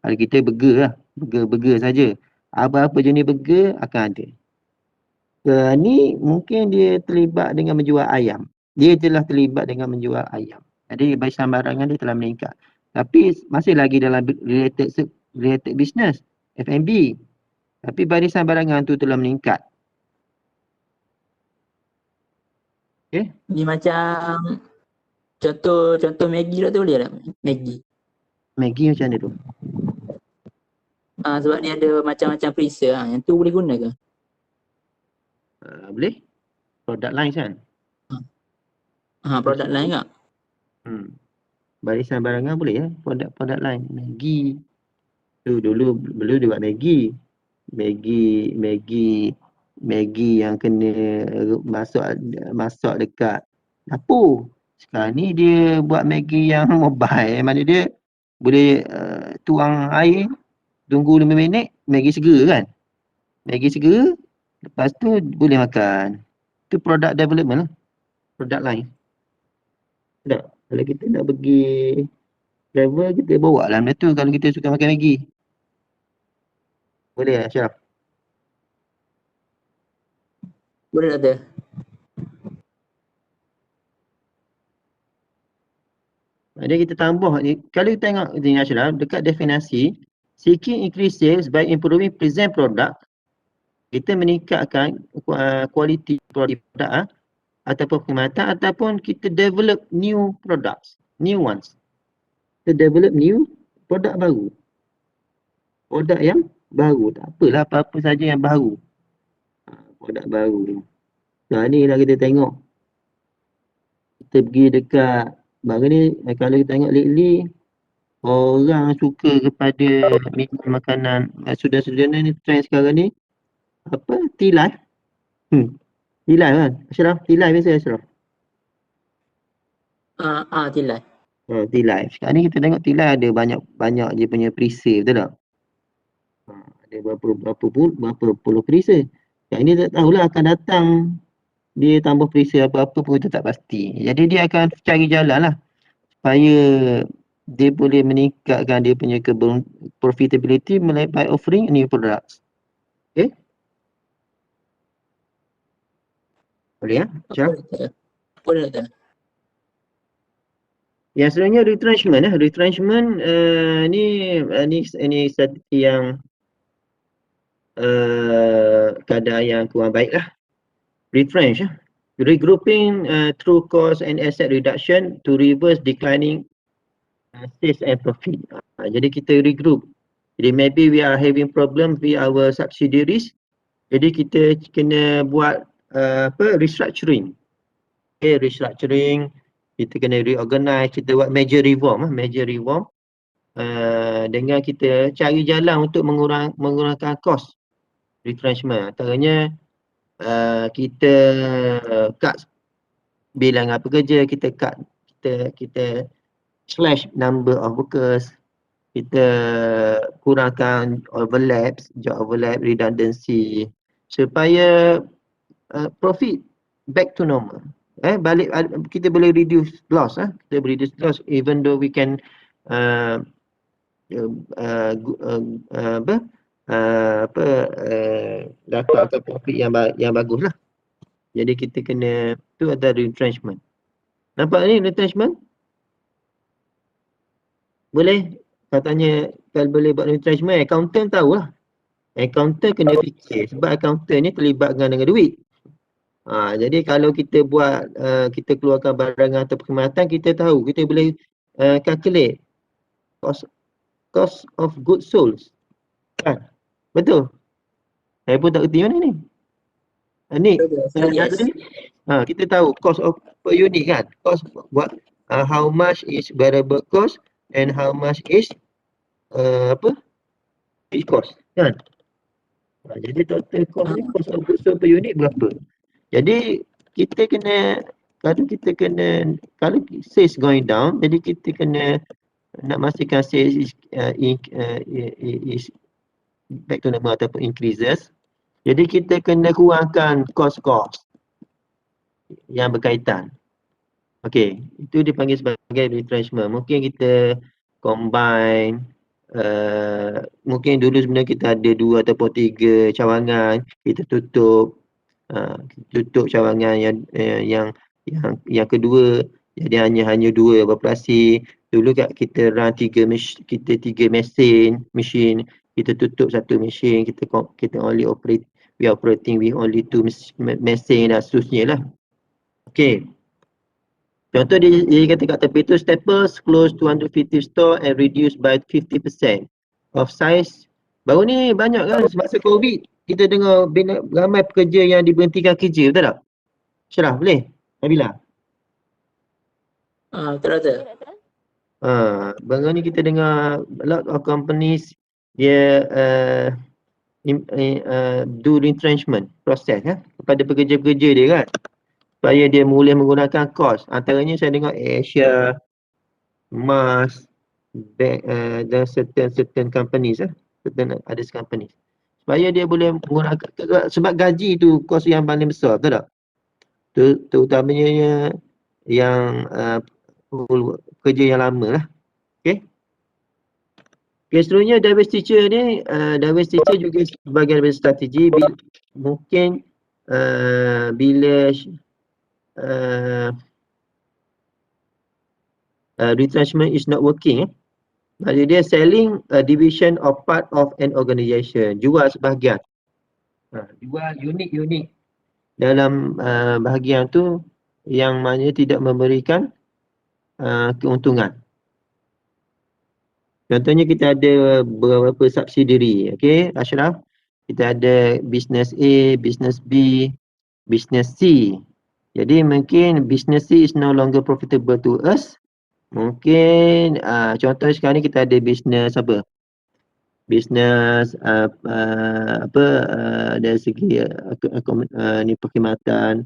Kalau kita burger lah, burger saja. Apa-apa jenis burger akan ada. Ni mungkin dia terlibat dengan menjual ayam. Dia telah terlibat dengan menjual ayam. Jadi barisan barangan dia telah meningkat. Tapi masih lagi dalam related business, F&B. Tapi barisan barangan tu telah meningkat. Okay.
Ni macam contoh Maggi tu boleh tak? Maggi
macam mana tu?
Sebab dia ada macam-macam freezer. Yang tu boleh guna ke?
Boleh. Product line kan?
Produk lain tak?
Barisan barangan boleh ya, produk lain. Maggi. Tu dulu dia buat Maggi yang kena masak dekat dapur. Sekarang ni dia buat Maggi yang mobile. Mana dia boleh tuang air, tunggu 5 minit, Maggi segera kan? Maggi segera, lepas tu boleh makan. Itu product development lah. Produk lain. Tak? Kalau kita nak pergi travel, kita bawa lah benda tu kalau kita suka makan Maggi. Boleh Ashraf?
Boleh tak tu?
Jadi kita tambah ni, kalau kita tengok ni Ashraf, dekat definisi, seeking increase sales by improving present product, kita meningkatkan kualiti produk ataupun perkhidmatan ataupun kita develop new products, new ones. Kita develop new produk baru. Produk yang baru, tak apalah apa-apa saja yang baru. Produk baru. Nah ni lah kita tengok. Kita pergi dekat, baru ni kalau kita tengok lately, orang suka kepada makanan, sudah-sudah ni trend sekarang ni, apa, tea life. Tea life kan? Ashraf, tea life biasa Ashraf.
Tilai.
Tea life. Sekarang ni kita tengok tea life ada banyak dia punya perisai, betul tak? Ada berapa puluh perisai. Yang ini tak tahulah akan datang dia tambah perisai apa-apa pun kita tak pasti. Jadi dia akan cari jalan lah supaya dia boleh meningkatkan dia punya profitability by offering new products. Okay? Boleh ya?
Boleh tak?
Yang sebenarnya retrenchment retrenchment ni strategi yang keadaan yang kurang baik lah. Retrench, regrouping through cost and asset reduction to reverse declining sales and profit. Jadi kita regroup. Jadi maybe we are having problem with our subsidiaries. Jadi kita kena buat restructuring. Okay, restructuring. Kita kena reorganize, kita buat major reform. Dengan kita cari jalan untuk mengurangkan cost retrenchment. Antaranya kita cut bilangan pekerja, kita slash number of workers, kita kurangkan job overlap, redundancy supaya profit back to normal. Kita boleh reduce loss, kita boleh reduce loss even though we can dapatkan profit yang bagus lah. Jadi kita kena, tu ada retrenchment. Nampak ni retrenchment? Boleh? Katanya kalau boleh buat retrenchment, accountant tahulah. Accountant kena fikir sebab accountant ni terlibat dengan duit. Jadi kalau kita buat, kita keluarkan barangan atau perkhidmatan, kita tahu, kita boleh calculate cost of goods sold. Kan? Betul? Saya pun tak kerti mana ni. Ni, kita tahu cost of per unit kan? Cost buat how much is variable cost and how much is fixed cost kan? Jadi total cost ni, cost of goods sold per unit berapa? Jadi kita kena, kalau sales going down, jadi kita kena nak pastikan sales is back to normal ataupun increases. Jadi kita kena kurangkan cost yang berkaitan. Okey, itu dipanggil sebagai retrenchment. Mungkin kita combine, mungkin dulu sebenarnya kita ada 2 ataupun 3 cawangan, kita tutup cawangan yang kedua, jadi hanya 2 beroperasi. Dulu kita run 3 mesin, kita tutup 1 mesin, kita only operating with only 2 mesin dan seterusnya lah. Okay. Contoh dia kata kat tepi tu, Staples close 250 store and reduce by 50% of size. Baru ni banyak kan semasa COVID, kita dengar ramai pekerja yang diberhentikan kerja, betul tak? Syarah, boleh? Nabila?
Betul.
Baru ni kita dengar a lot of companies dia do retrenchment process kepada pekerja-pekerja dia kan, supaya dia boleh menggunakan cost. Antaranya saya dengar Asia, Mars, dan certain companies certain other companies, supaya dia boleh menggunakan, sebab gaji tu kos yang paling besar, betul tak? Terutamanya yang kerja yang lama lah. Okay. Seterusnya diversity ni, diversity juga sebahagian daripada strategi. Mungkin bila retrenchment is not working, maksud dia selling a division or part of an organisation, jual sebahagian, jual unit-unit dalam bahagian tu yang mana tidak memberikan keuntungan. Contohnya kita ada beberapa subsidiary, okey Ashraf. Kita ada business A, business B, business C. Jadi mungkin business C is no longer profitable to us. Mungkin contoh sekarang ni kita ada business apa? Business dari segi ni perkhidmatan,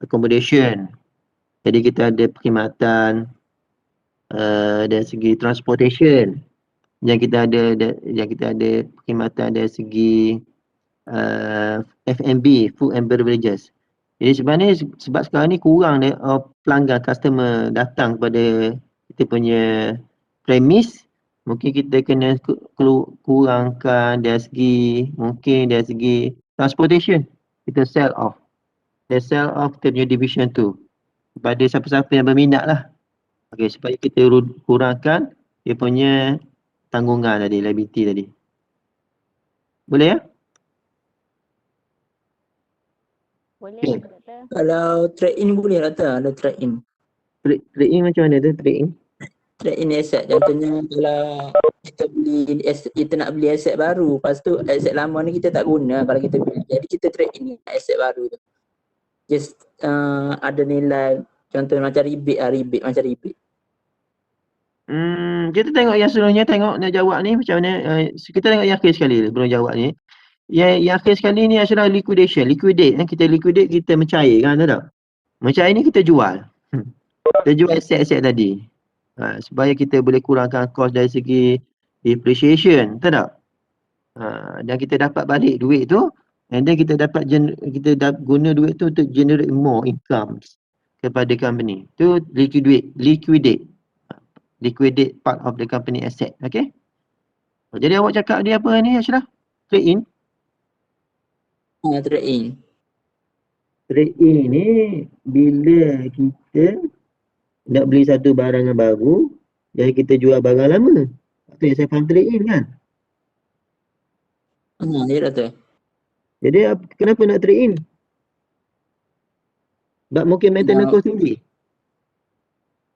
accommodation. Jadi kita ada perkhidmatan dari segi transportation. Yang kita ada perkhidmatan dari segi F&B, food and beverages. Jadi sebenarnya sebab sekarang ni kurang pelanggan, customer datang kepada kita punya premise, mungkin kita kena kurangkan dari segi, mungkin dari segi transportation, kita sell off kita punya division tu kepada siapa-siapa yang berminat lah. Okay, supaya kita kurangkan dia punya tanggungan tadi, liability tadi. Boleh ya?
Boleh,
Okay.
doktor.
Kalau trade in boleh doktor, ada trade in.
Trade in macam mana tu trade in?
Trade in asset, contohnya kalau kita beli asset, kita nak beli aset baru, lepas tu aset lama ni kita tak guna kalau kita beli. Jadi kita trade in aset baru tu. Just ada nilai, contoh macam rebate macam rebate.
Kita tengok yang seluruhnya, tengok nak jawab ni macam mana. Kita tengok yang akhir sekali sebelum jawab ni. Yang akhir sekali ni adalah liquidate. Kita liquidate, kita mencairkan, tahu tak? Mencair ni kita jual. Kita jual aset-aset tadi. Supaya kita boleh kurangkan kos dari segi depreciation, tahu tak? Dan kita dapat balik duit tu, and then kita guna duit tu untuk generate more income kepada company. Tu liquidate part of the company asset. Okay? Jadi awak cakap dia apa ni Ashraf? Trade in?
Trade in.
Trade in ni bila kita nak beli satu barang yang baru, jadi kita jual barang lama. Itu yang saya faham trade in kan?
Ya doktor.
Jadi kenapa nak trade in? Sebab mungkin maintenance cost tinggi.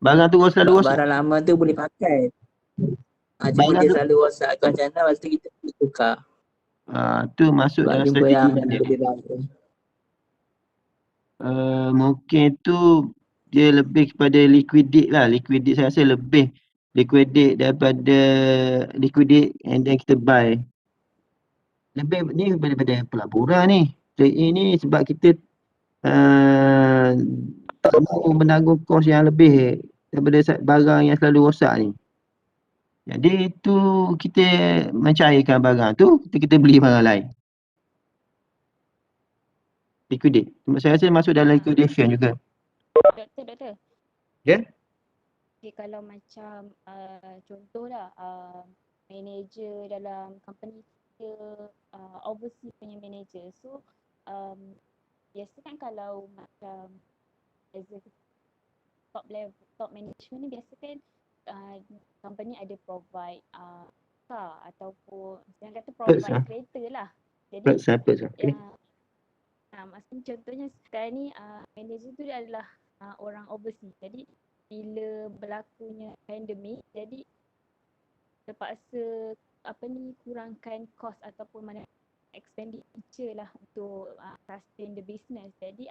Barang tu selalu rosak.
Barang lama tu boleh pakai. Cuma dia selalu rosak macam mana, lepas tu kita boleh tukar.
Tu masuk
Sebab
dalam
jumpa
strategi
yang
dia.
lebih bagus.
Mungkin tu dia lebih kepada liquidate lah. Liquidate saya rasa lebih liquidate daripada liquidate and then kita buy. Lebih ni daripada pelaburan ni. Trade in ni sebab kita tak mahu menanggung kos yang lebih daripada barang yang selalu rosak ni. Jadi tu kita mencairkan barang tu, kita beli barang lain. Liquidate. Saya rasa masuk dalam liquidation juga.
Doktor.
Ya?
Okay, kalau macam contohlah manager dalam company kita, overseas punya manager. So biasa kan kalau macam as a top management ni biasa kan company ada provide car ataupun yang kata provide kereta lah. Jadi maksudnya contohnya sekarang ni manager tu dia adalah orang overseas. Jadi bila berlakunya pandemik, jadi terpaksa kurangkan kos ataupun mana expenditure lah untuk sustain the business. Jadi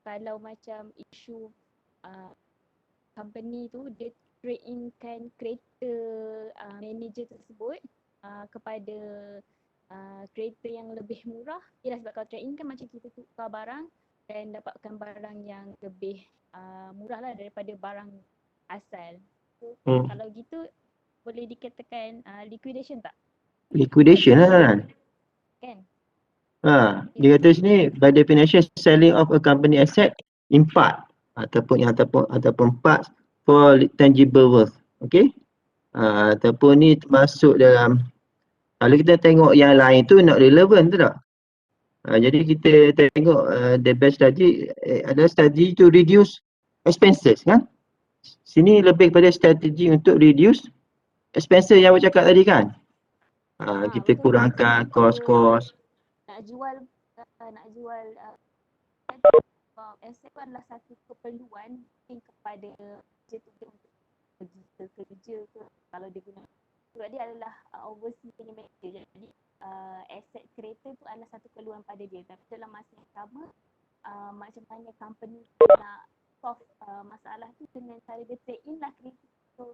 kalau macam isu company tu dia trade in kan kereta manager tersebut kepada kereta yang lebih murah. Yelah, sebab kalau trade in kan macam kita tukar barang dan dapatkan barang yang lebih murah lah daripada barang asal. So, kalau gitu boleh dikatakan liquidation tak?
Liquidation lah kan?
Kan?
Dia kata sini by definition selling of a company asset in part ataupun parts for tangible worth. Okay? Ataupun ni termasuk dalam, kalau kita tengok yang lain tu not relevant tu tak? Jadi kita tengok the best study adalah study to reduce expenses kan? Sini lebih kepada strategi untuk reduce expenses yang awak cakap tadi kan? Kita kurangkan kos-kos.
Nak jual sebab aset tu adalah satu keperluan mungkin kepada kerja tu dia untuk pergi ke kerja ke, kalau dia guna sebab dia adalah overseas punya manager. Jadi aset kereta tu adalah satu keperluan pada dia, tapi dalam masa yang sama macam mana company nak solve masalah tu dengan cara dia trade in lah kereta tu.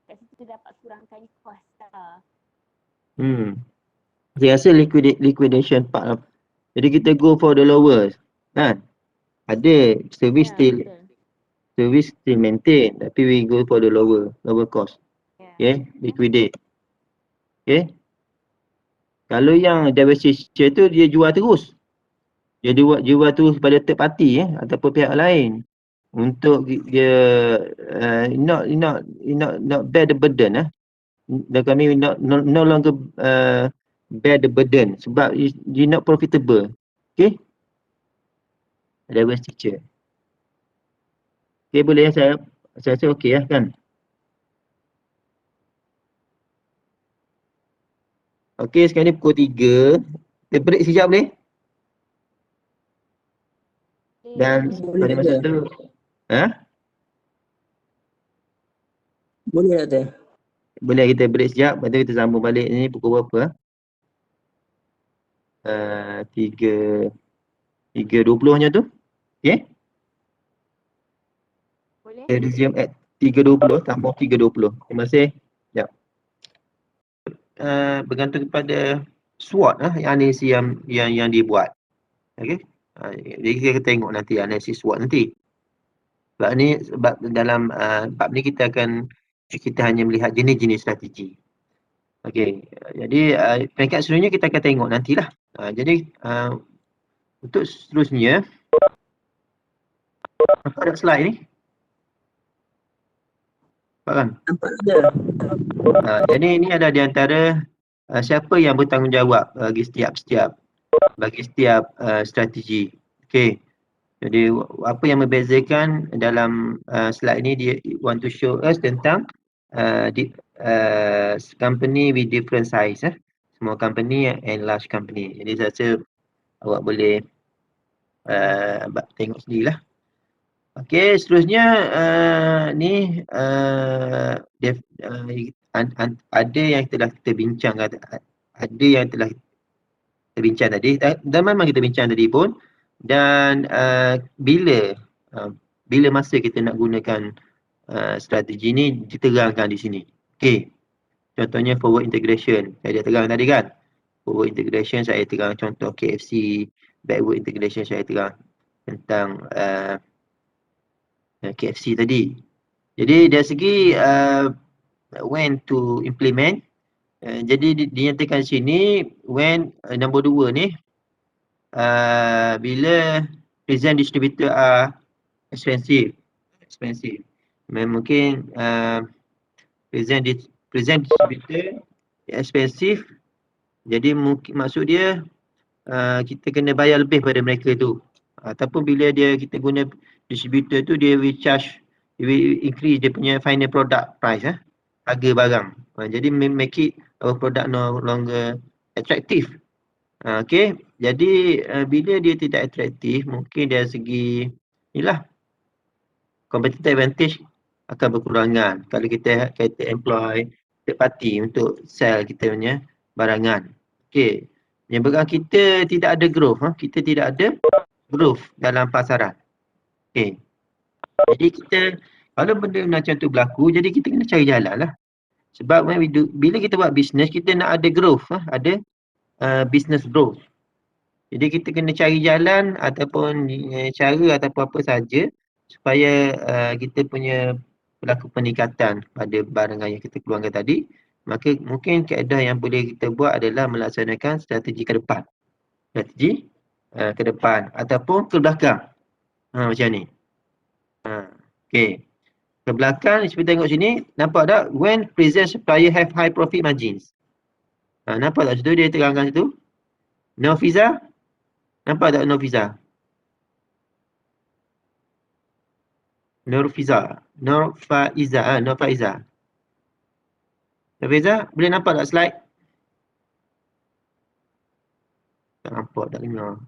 Kat situ dia dapat kurangkan cost lah.
Saya rasa liquidation part lah. Jadi kita go for the lowest, kan? Ada service
Ya,
still maintain, tapi we go for the lower cost. Okay, liquidate. Okay. Kalau yang divestiture tu dia jual terus. Dia jual terus pada third party ataupun pihak lain untuk dia not bear the burden dan kami no longer bear the burden sebab you not profitable. Okay, divestiture. Okay, boleh saya rasa okey kan. Okey, sekarang ni pukul 3. Kita break sekejap boleh? Dan pada masa tu
Boleh tak tu?
boleh kita break sekejap, lepas tu kita sambung balik ni pukul berapa? 3.20 macam tu. Okay?
Boleh?
Kita resume at 3.20 tambah 3.20. Terima kasih. Sekejap. Bergantung kepada SWOT yang analisis yang dibuat. Okey. Jadi kita tengok nanti analisis SWOT nanti. Sebab dalam bab ni kita hanya melihat jenis-jenis strategi. Okey. Jadi peringkat seterusnya kita akan tengok nantilah. Jadi untuk seterusnya apa ada slide ni? Nampak kan?
Nampak ada.
Jadi ini ada di antara siapa yang bertanggungjawab bagi setiap strategi. Okey. Jadi apa yang membezakan dalam slide ni, dia want to show us tentang company with different size. Small company and large company. Jadi saya rasa awak boleh tengok sendirilah. Okey, seterusnya ni ada yang telah kita bincang, tadi dan memang kita bincang tadi pun, dan bila masa kita nak gunakan strategi ni diterangkan di sini. Okey. Contohnya forward integration. Saya dah terang tadi kan. Forward integration saya terang contoh KFC, backward integration saya terang tentang KFC tadi. Jadi dari segi when to implement, jadi dinyatakan sini when nombor 2 ni bila present distributor are expensive. Mungkin present distributor expensive, jadi mungkin maksud dia kita kena bayar lebih pada mereka tu. Ataupun bila kita guna distributor tu, dia will increase dia punya final product price, harga barang. Jadi make it our product no longer attractive. Okay, jadi bila dia tidak atraktif, mungkin dari segi inilah competitive advantage akan berkurangan kalau kita employ third party untuk sell kita punya barangan. Okay, menyebabkan kita tidak ada growth, kita tidak ada growth dalam pasaran. Okay, jadi kita kalau benda macam tu berlaku, jadi kita kena cari jalan lah. Sebab bila kita buat bisnes, kita nak ada growth, ada business growth. Jadi kita kena cari jalan ataupun cara ataupun apa saja supaya kita punya berlaku peningkatan pada barangan yang kita keluarkan tadi. Maka mungkin kaedah yang boleh kita buat adalah melaksanakan strategi ke depan. Strategi ke depan ataupun ke belakang. Macam ni. Okay. Ke belakang, seperti tengok sini, nampak tak? When present supplier have high profit margins. Nampak tak situ dia terangkan situ? No visa. Nampak tak no visa? No visa. No faiza. No visa, boleh nampak tak slide? Tak nampak, tak dengar.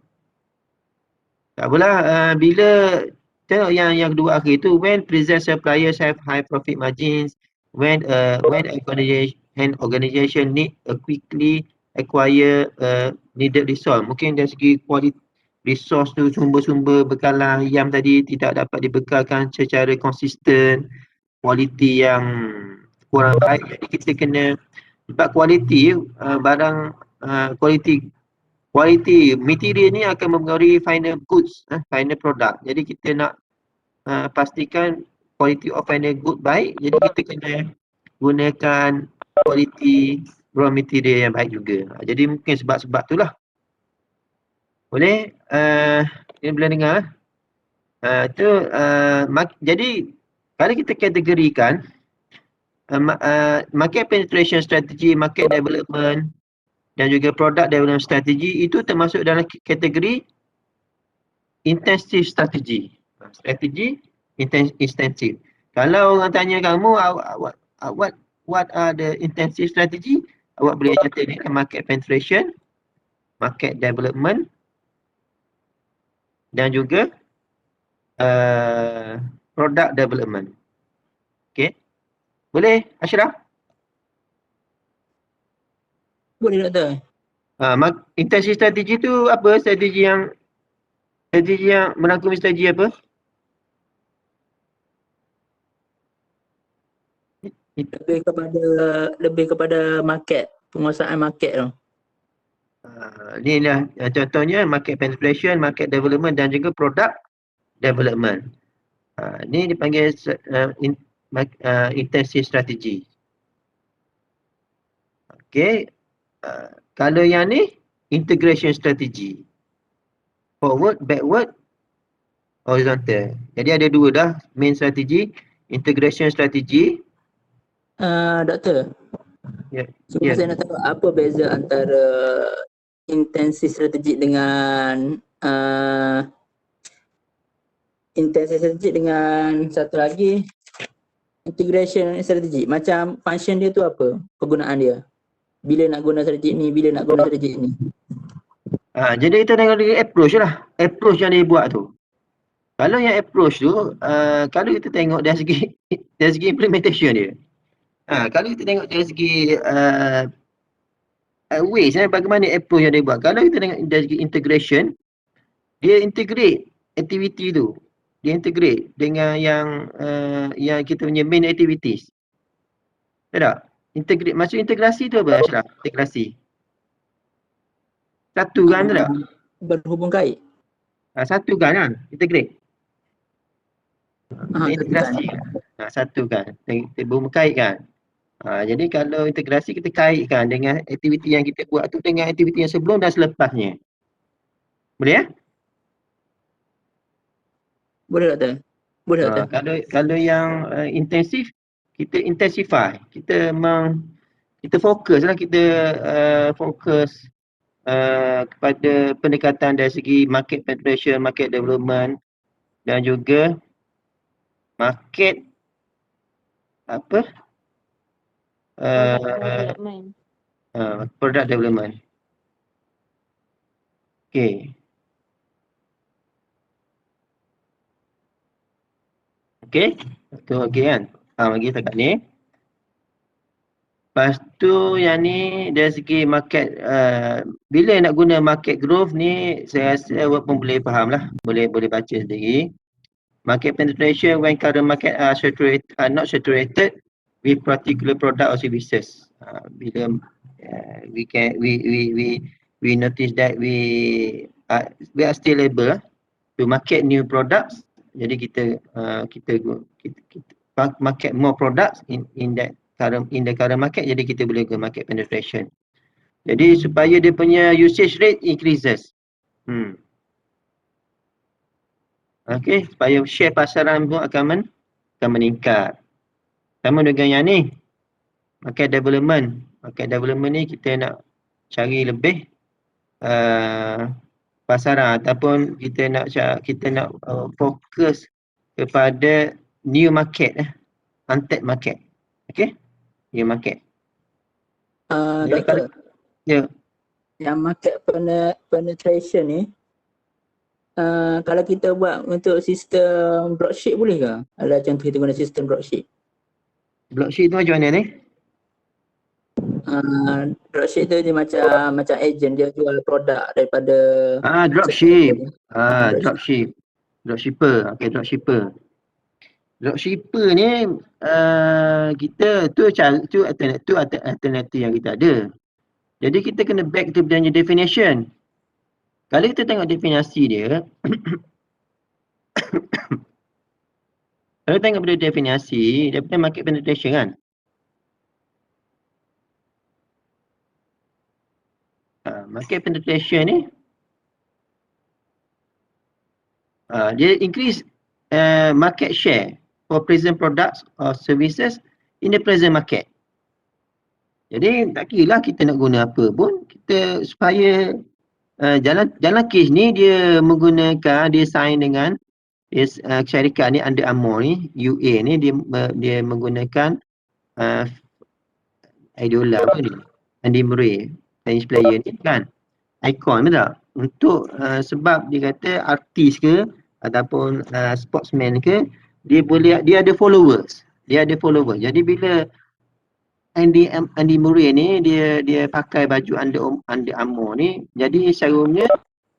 Tak apalah, bila tengok yang kedua akhir tu, when present suppliers have high profit margins, when an organization need a quickly acquire needed resource. Mungkin dari segi kualiti resource tu, sumber-sumber bekalan ayam tadi tidak dapat dibekalkan secara konsisten, kualiti yang kurang baik, jadi kita kena, sebab kualiti barang, kualiti material ni akan mempengaruhi final goods, final product. Jadi kita nak pastikan quality of final good baik, jadi kita kena gunakan kualiti raw material yang baik juga. Jadi mungkin sebab-sebab tu lah. Boleh? Ini boleh dengar? Jadi kalau kita kategorikan market penetration strategy, market development dan juga product development strategy, itu termasuk dalam kategori intensive strategy. Strategi intensive. Kalau orang tanya kamu what are the intensive strategy, awak boleh kata ni market penetration, market development dan juga product development. Okay. Boleh Ashraf?
Boleh Doktor.
Intensive strategi tu apa? Strategi yang merangkumi strategi apa?
Lebih kepada market, penguasaan market tu.
Ni lah contohnya market penetration, market development dan juga product development. Ni dipanggil intensive strategy. Okay. Kalau yang ni integration strategy. Forward, backward, horizontal. Jadi ada dua dah main strategi, integration strategy.
Doktor.
Ya.
Cuma saya nak tahu apa beza antara intensive strategy dengan satu lagi integration strategy. Macam function dia tu apa? Kegunaan dia. Bila nak guna strategi ni, bila nak guna strategi ni.
Jadi kita tengok dari approach lah. Approach yang dia buat tu. Kalau yang approach tu, kalau kita tengok dari segi implementation dia. Kalau kita tengok dari segi ways, bagaimana approach yang dia buat. Kalau kita tengok dari segi integration, dia integrate activity tu. Dia integrate dengan yang kita punya main activities. Betul tak? Maksud integrasi tu apa Ashraf? Integrasi. Satu kan tak?
Berhubung kait.
Satu kan? Integrate. Integrasi. Satu kan? Berhubung kait kan? Jadi kalau integrasi kita kaitkan dengan aktiviti yang kita buat tu dengan aktiviti yang sebelum dan selepasnya. Boleh ya?
Boleh Doktor. Boleh Doktor.
Kalau yang intensif, kita intensify. Kita fokus lah, kita fokus kepada pendekatan dari segi market penetration, market development dan juga market product development. Okay. Okay, tu okey kan? Bagi setakat ni. Lepas tu yang ni dari segi market, bila nak guna market growth ni, saya rasa awak pun boleh faham lah. Boleh baca sendiri. Market penetration when current market are not saturated with particular product or services. Bila we notice that we are still able to market new products. Jadi kita market more products in the current market, jadi kita boleh ke market penetration. Jadi supaya dia punya usage rate increases. Okay, supaya share pasaran pun akan meningkat. Sama dengan yang ni, market development. Market development ni kita nak cari lebih pasaran ataupun kita nak fokus kepada new market, untapped market. Okay, new market.
Doktor.
Ya.
Yang market penetration ni, kalau kita buat untuk sistem dropship boleh ke? Ada contoh kita guna sistem dropship.
Blockchain tu macam mana ni?
Dropship tu dia macam agent, dia jual produk daripada
Dropship.
Dropship.
Dropship. Dropshipper. Okay, dropshipper. Dropshipper ni kita tu alternatif yang kita ada. Jadi kita kena back to dia punya definition. Kalau kita tengok definisi dia, kalau tengok pada definisi, dia punya market penetration kan. Market penetration ni, dia increase market share for present products or services in the present market. Jadi tak kira lah kita nak guna apa pun, kita supaya jalan kes ni dia menggunakan, dia sign dengan syarikat ni Under Armour ni, UA ni, dia menggunakan idola apa ni, Andy Murray, tennis player ni kan, icon betul tak? Untuk sebab dia kata artis ke ataupun sportsman ke, dia ada followers. Jadi bila Andy Murray ni dia pakai baju Under Armour ni, jadi secara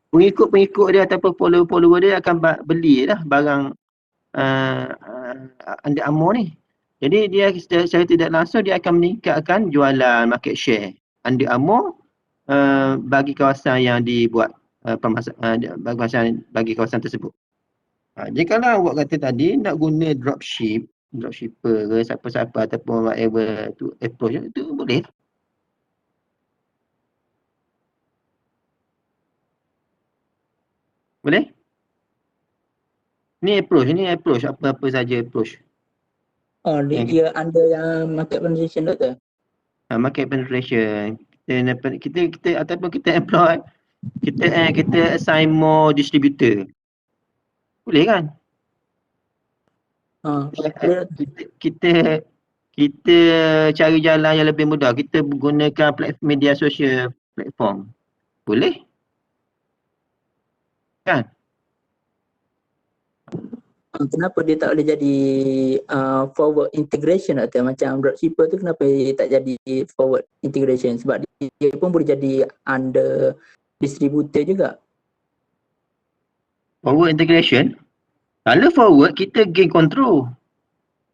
pengikut dia ataupun follower dia akan beli lah barang Under Armour ni. Jadi dia secara tidak langsung dia akan meningkatkan jualan market share Under Armour bagi kawasan yang dibuat bagi kawasan tersebut. Jadi kalau awak kata tadi nak guna dropshipper ke siapa-siapa ataupun whatever tu approach tu boleh. Boleh? Ni approach apa-apa saja approach.
Dia under yang market penetration tu.
Market penetration. Kita ataupun kita employ, kita assign more distributor. Boleh kan? Kita cari jalan yang lebih mudah. Kita gunakan media sosial platform. Boleh? Kan?
Kenapa dia tak boleh jadi forward integration atau macam dropshipper tu, kenapa dia tak jadi forward integration? Sebab dia pun boleh jadi under distributor juga.
Forward integration? Kalau forward kita gain control.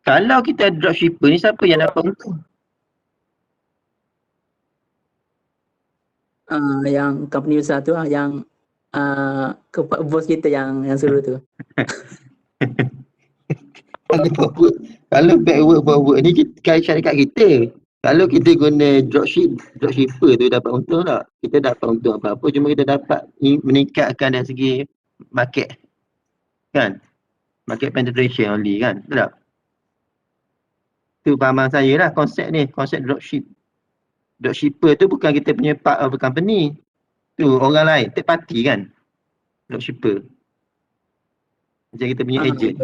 Kalau kita dropshipper ni siapa yang dapat untung?
Yang company besar tu yang bos kita yang suruh tu.
Kalau backward forward ni kita syarikat kita. Kalau kita guna dropshipper tu dapat untung tak? Kita dapat untung apa-apa, cuma kita dapat meningkatkan dari segi market. Kan? Market penetration only kan? Betul tak? Itu pahaman saya lah konsep ni, konsep dropshipper tu bukan kita punya part of the company. Tu orang lain, third party kan? Dropshipper. Macam kita punya agent.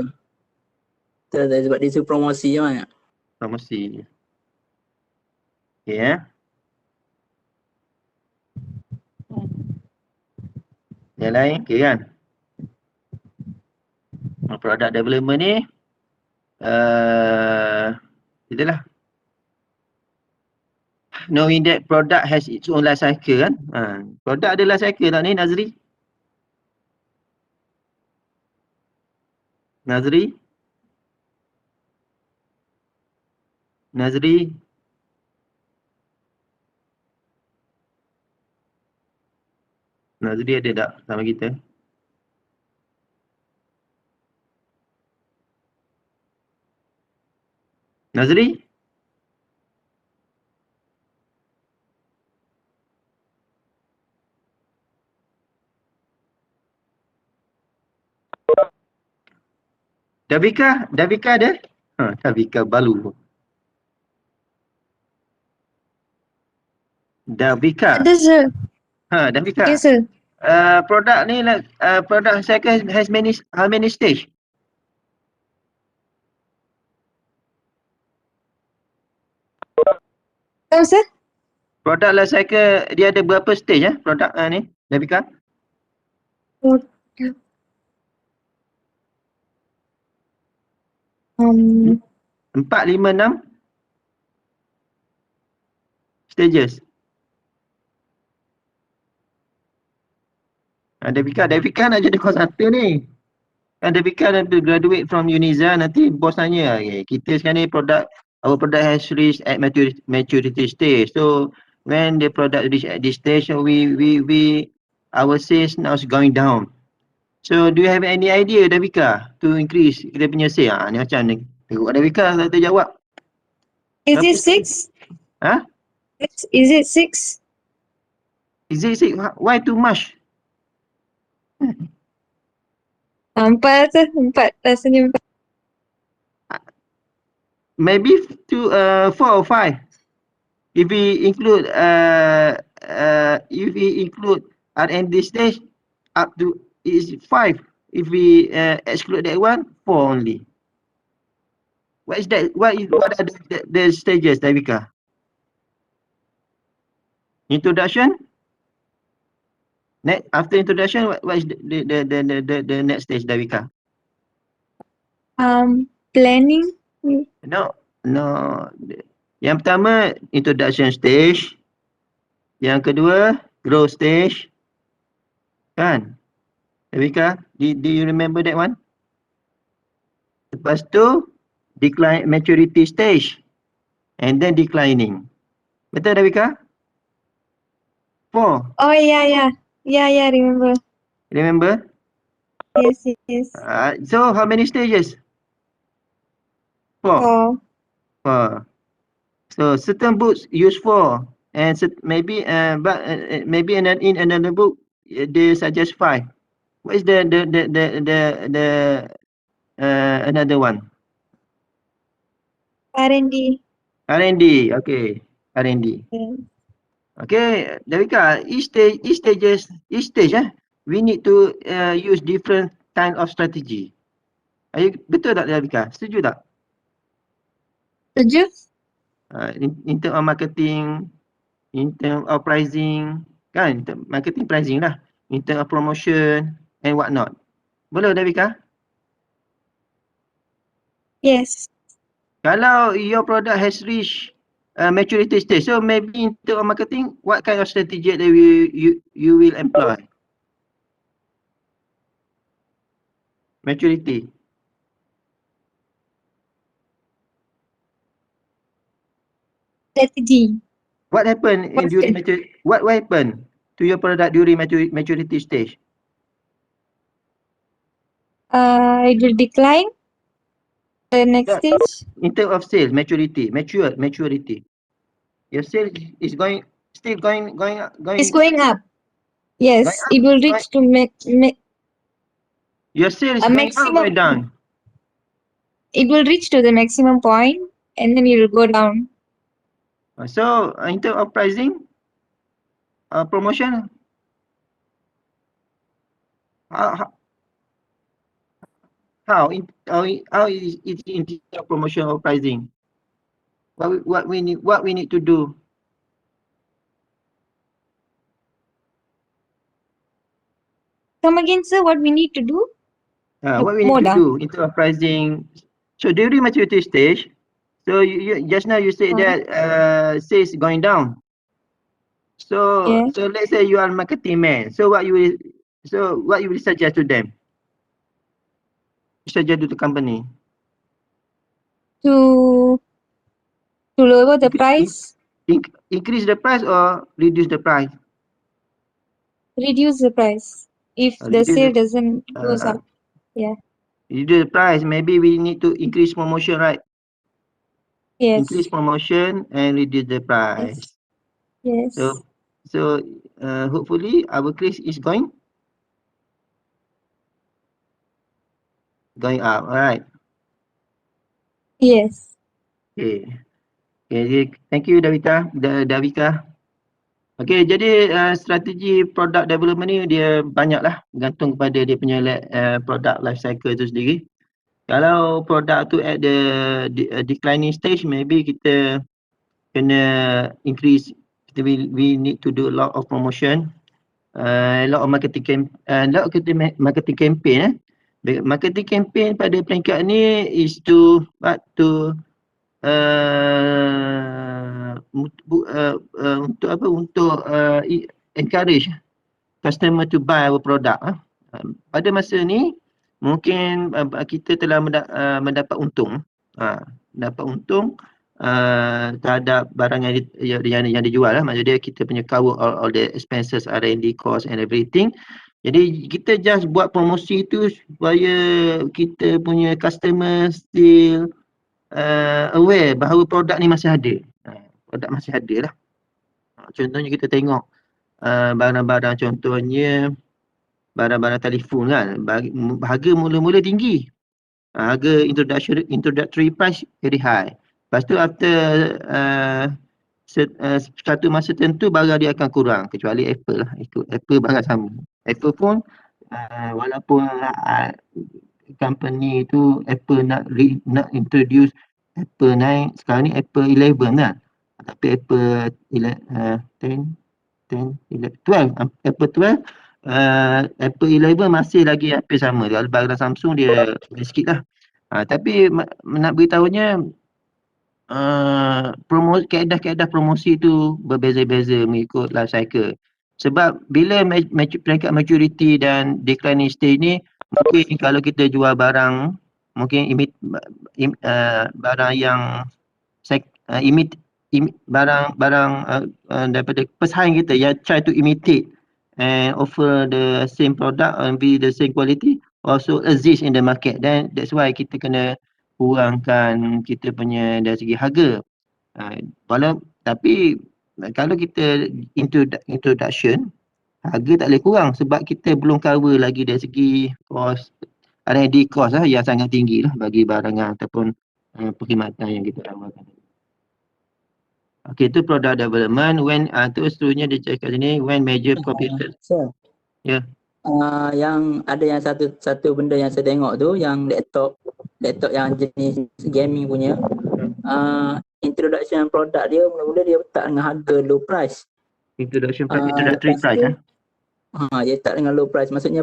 Betul, sebab dia suruh promosi je kan?
Promosi. Okay ya. Yang lain, okay kan? Product development ni, itulah. Knowing that product has its own life cycle kan? Product ada life cycle tak ni Nazri? Nazri ada tak sama kita? Nazri? Davika ada? Davika balu. Davika.
Ada sir.
Davika.
Yes sir.
Produk ni product cycle has how many stage?
Tahu sir?
Produk life cycle dia ada berapa stage produk ni Davika?
Um,
4, 5, 6 stages. Devika nak jadi consultant ni. Kan Devika dah graduate from Uniza, nanti bos tanya, okay, kita sekarang ni our product has reached at maturity stage. So when the product reach at this stage, our sales now is going down. So do you have any idea, Devika, to increase kita punya sales? Ni macam ni. Tengok Devika tak terjawab.
is it
Apa?
6?
Ha?
Is it 6?
Is it 6? Why too much?
4 tu, 4 rasanya 4.
Maybe to 4 or 5. If we include R&D stage, up to is 5. If we exclude that one, 4 only. What is that? What are the stages, Devika? Introduction. Next, after introduction, what is the next stage, Devika?
Planning.
No. Yang pertama introduction stage. Yang kedua growth stage. Kan? Devika, do you remember that one? Lepas tu decline maturity stage and then declining. Betul Devika? 4.
Oh yeah, remember.
Remember?
Yes.
So how many stages? 4.
4.
So certain books use 4 and maybe in another book they suggest 5. What is the another one?
R&D.
R&D. Okay. R&D.
Yeah.
Okay, Devika, each stage we need to use different kind of strategy. Betul tak Devika? Setuju tak?
Setuju?
In term of marketing, in term of pricing, kan? Marketing pricing lah. In term of promotion and what not. Boleh Devika?
Yes.
Kalau your product has reached maturity stage, so maybe in term of marketing, what kind of strategy that you will employ? Maturity.
Strategy.
What happened during maturity? What happened to your product during maturity stage?
It will decline. The next
Yeah.
stage.
In terms of sales, maturity. Your sales is still going
It's going up. Yes,
going up,
it will reach to
your sales
a
going up or going
maximum.
down?
It will reach to the maximum point and then it will go down.
So in terms of pricing, promotion, how is it in terms of promotion or pricing? What we need to do?
Come again, sir, what we need to do?
What we need to do in terms of pricing. So during maturity stage, so you just now you said that sales going down. So
Yeah.
so let's say you are a marketing man. So what you will suggest to them? Suggest to the company.
To lower the price,
Increase the price or reduce the price?
reduce the price. If the sale doesn't goes up. Yeah.
Reduce the price. Maybe we need to increase promotion, right?
Yes.
Increase promotion and reduce the price.
Yes.
So hopefully our case is going up, alright?
Yes.
Okay, thank you Devika. Okay, jadi strategi product development ni dia banyak lah, bergantung kepada dia punya product life cycle tu sendiri. Kalau produk tu at the declining stage, maybe kita kena increase, we need to do a lot of promotion, a lot of marketing campaign Marketing campaign pada peringkat ni is to untuk apa? Untuk encourage customer to buy our product. Pada masa ni mungkin kita telah mendapat untung. Dapat untung terhadap barang yang dijual lah. Maksudnya kita punya cover all the expenses, R&D cost and everything. Jadi kita just buat promosi tu supaya kita punya customer still aware bahawa produk ni masih ada. Produk masih ada lah. Contohnya kita tengok barang-barang, contohnya barang-barang telefon kan, harga mula-mula tinggi. Harga introductory price very high. Lepas tu after satu masa tertentu barang dia akan kurang, kecuali Apple lah. Apple barang sama. Apple pun walaupun company tu Apple nak introduce Apple 9, sekarang ni Apple 11 lah. Tapi Apple 12, Apple 12, Apple 11 masih lagi hampir sama. Kalau barang Samsung dia sikit lah. Tapi nak beritahunya kaedah-kaedah promosi tu berbeza-beza mengikut life cycle. Sebab bila peringkat maturity dan declining stage ni, mungkin kalau kita jual barang, mungkin barang yang barang daripada pesaing kita yang try to imitate and offer the same product and be the same quality also exist in the market. Then that's why kita kena kurangkan kita punya dari segi harga. Tapi kalau kita introduction, harga tak boleh kurang sebab kita belum cover lagi dari segi cost, R&D cost lah yang sangat tinggi lah bagi barangan ataupun perkhidmatan yang kita tawarkan. Okay, itu product development. When tu seterusnya dia cakap sini, when major competitors. Ya.
Yang ada yang satu benda yang saya tengok tu, yang laptop yang jenis gaming punya, introduction produk dia mula-mula dia letak dengan harga low price.
Introductory price
dia letak dengan low price, maksudnya